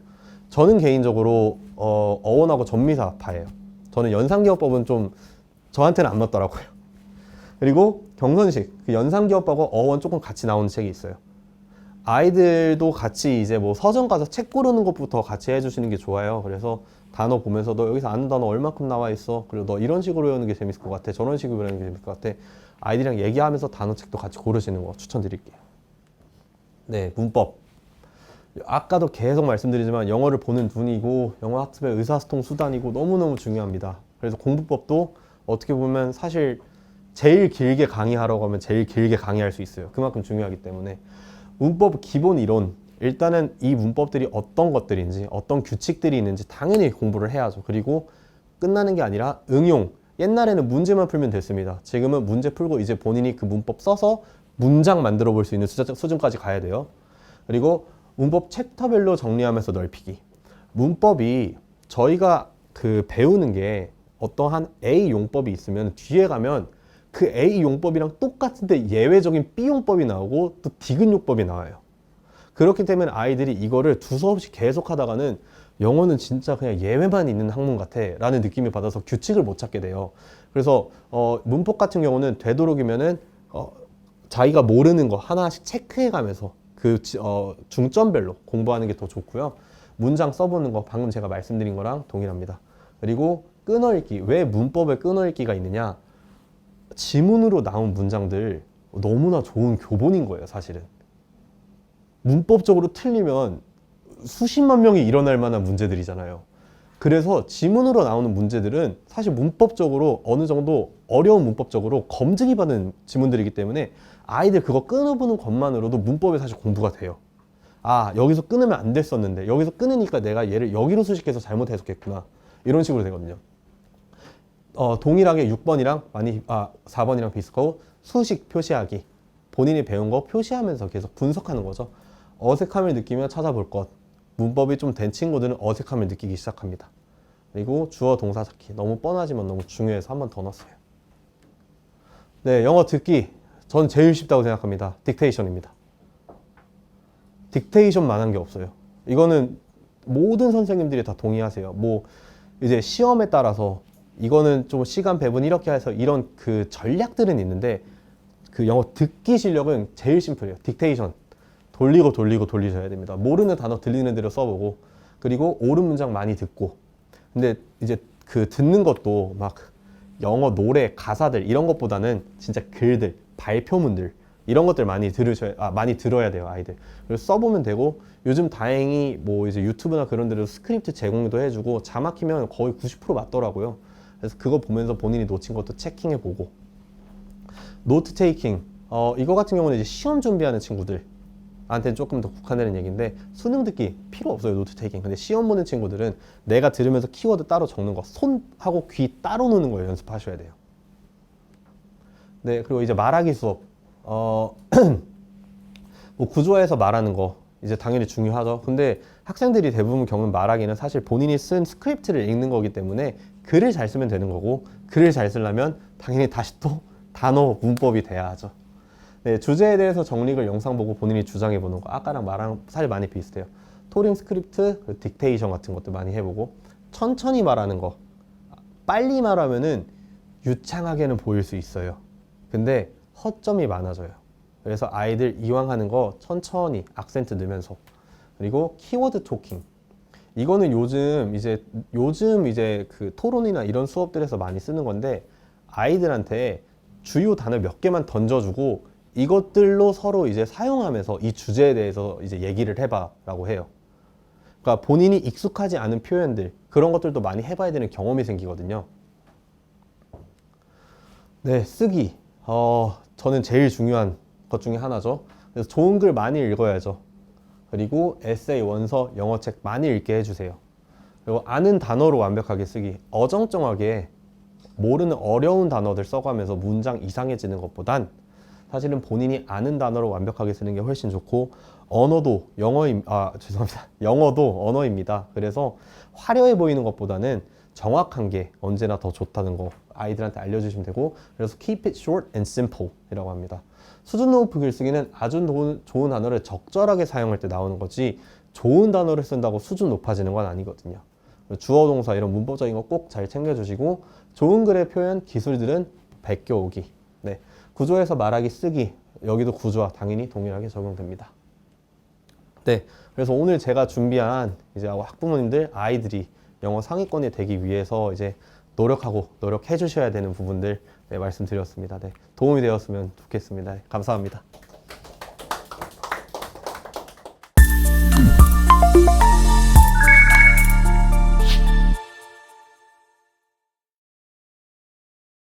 저는 개인적으로 어원하고 전미사 파예요. 저는 연상기어법은 좀 저한테는 안 맞더라고요. 그리고 경선식, 그 연상기어법하고 어원 조금 같이 나오는 책이 있어요. 아이들도 같이 이제 뭐 서점 가서 책 고르는 것부터 같이 해주시는 게 좋아요. 그래서 단어 보면서 너 여기서 아는 단어 얼마큼 나와 있어? 그리고 너 이런 식으로 외우는 게 재밌을 것 같아. 저런 식으로 외우는 게 재밌을 것 같아. 아이들이랑 얘기하면서 단어책도 같이 고르시는 거 추천드릴게요. 네, 문법. 아까도 계속 말씀드리지만 영어를 보는 눈이고 영어 학습의 의사소통 수단이고 너무너무 중요합니다. 그래서 공부법도 어떻게 보면 사실 제일 길게 강의하라고 하면 제일 길게 강의할 수 있어요. 그만큼 중요하기 때문에 문법 기본 이론, 일단은 이 문법들이 어떤 것들인지 어떤 규칙들이 있는지 당연히 공부를 해야죠. 그리고 끝나는 게 아니라 응용. 옛날에는 문제만 풀면 됐습니다. 지금은 문제 풀고 이제 본인이 그 문법 써서 문장 만들어 볼 수 있는 수준까지 가야 돼요. 그리고 문법 챕터별로 정리하면서 넓히기. 문법이 저희가 배우는 게 어떠한 A 용법이 있으면 뒤에 가면 그 A 용법이랑 똑같은데 예외적인 B 용법이 나오고 또 디귿 용법이 나와요. 그렇기 때문에 아이들이 이거를 두서없이 계속 하다가는 영어는 진짜 그냥 예외만 있는 학문 같아 라는 느낌을 받아서 규칙을 못 찾게 돼요. 그래서 문법 같은 경우는 되도록이면은 자기가 모르는 거 하나씩 체크해 가면서 중점별로 공부하는 게 더 좋고요. 문장 써보는 거 방금 제가 말씀드린 거랑 동일합니다. 그리고 끊어읽기. 왜 문법에 끊어읽기가 있느냐? 지문으로 나온 문장들 너무나 좋은 교본인 거예요, 사실은. 문법적으로 틀리면 수십만 명이 일어날 만한 문제들이잖아요. 그래서 지문으로 나오는 문제들은 사실 문법적으로 어느 정도 어려운 문법적으로 검증이 받은 지문들이기 때문에 아이들 그거 끊어보는 것만으로도 문법에 사실 공부가 돼요. 아, 여기서 끊으면 안 됐었는데 여기서 끊으니까 내가 얘를 여기로 수식해서 잘못 해석했구나. 이런 식으로 되거든요. 동일하게 6번이랑 4번이랑 비슷하고 수식 표시하기. 본인이 배운 거 표시하면서 계속 분석하는 거죠. 어색함을 느끼며 찾아볼 것. 문법이 좀 된 친구들은 어색함을 느끼기 시작합니다. 그리고 주어 동사 찾기. 너무 뻔하지만 너무 중요해서 한 번 더 넣었어요. 네, 영어 듣기. 전 제일 쉽다고 생각합니다. 딕테이션입니다. 딕테이션만한 게 없어요. 이거는 모든 선생님들이 다 동의하세요. 뭐 이제 시험에 따라서 이거는 좀 시간 배분 이렇게 해서 이런 전략들은 있는데 영어 듣기 실력은 제일 심플해요. 딕테이션. 돌리고 돌리셔야 됩니다. 모르는 단어 들리는 대로 써보고 그리고 옳은 문장 많이 듣고 근데 이제 듣는 것도 막 영어 노래 가사들 이런 것보다는 진짜 글들 발표문들 이런 것들 많이 들어야 돼요, 아이들. 그래서 써보면 되고 요즘 다행히 뭐 이제 유튜브나 그런 데로 스크립트 제공도 해주고 자막히면 거의 90% 맞더라고요. 그래서 그거 보면서 본인이 놓친 것도 체킹해보고 노트 테이킹 이거 같은 경우는 이제 시험 준비하는 친구들한테는 조금 더 국한되는 얘기인데 수능 듣기 필요 없어요, 노트 테이킹. 근데 시험 보는 친구들은 내가 들으면서 키워드 따로 적는 거 손하고 귀 따로 놓는 거예요, 연습하셔야 돼요. 네, 그리고 이제 말하기 수업 뭐 구조화해서 말하는 거 이제 당연히 중요하죠. 근데 학생들이 대부분 겪는 말하기는 사실 본인이 쓴 스크립트를 읽는 거기 때문에 글을 잘 쓰면 되는 거고 글을 잘 쓰려면 당연히 다시 또 단어 문법이 돼야 하죠. 네, 주제에 대해서 정리글 영상 보고 본인이 주장해 보는 거 아까랑 말랑 사실 많이 비슷해요. 토링 스크립트, 딕테이션 같은 것도 많이 해보고 천천히 말하는 거 빨리 말하면은 유창하게는 보일 수 있어요. 근데 허점이 많아져요. 그래서 아이들 이왕 하는 거 천천히 악센트 넣으면서 그리고 키워드 토킹 이거는 요즘 이제 토론이나 이런 수업들에서 많이 쓰는 건데 아이들한테 주요 단어 몇 개만 던져주고 이것들로 서로 이제 사용하면서 이 주제에 대해서 이제 얘기를 해봐라고 해요. 그러니까 본인이 익숙하지 않은 표현들 그런 것들도 많이 해봐야 되는 경험이 생기거든요. 네, 쓰기. 저는 제일 중요한 것 중에 하나죠. 그래서 좋은 글 많이 읽어야죠. 그리고 에세이, 원서, 영어책 많이 읽게 해주세요. 그리고 아는 단어로 완벽하게 쓰기. 어정쩡하게 모르는 어려운 단어들 써가면서 문장 이상해지는 것보단 사실은 본인이 아는 단어로 완벽하게 쓰는 게 훨씬 좋고 언어도 죄송합니다. 영어도 언어입니다. 그래서 화려해 보이는 것보다는 정확한 게 언제나 더 좋다는 거 아이들한테 알려주시면 되고, 그래서 keep it short and simple 이라고 합니다. 수준 높은 글쓰기는 아주 좋은 단어를 적절하게 사용할 때 나오는 거지, 좋은 단어를 쓴다고 수준 높아지는 건 아니거든요. 주어 동사 이런 문법적인 거 꼭 잘 챙겨주시고, 좋은 글의 표현 기술들은 베껴오기. 네. 구조에서 말하기 쓰기, 여기도 구조와 당연히 동일하게 적용됩니다. 네. 그래서 오늘 제가 준비한 이제 학부모님들 아이들이 영어 상위권이 되기 위해서 이제 노력해 주셔야 되는 부분들 네, 말씀드렸습니다. 네. 도움이 되었으면 좋겠습니다. 네, 감사합니다.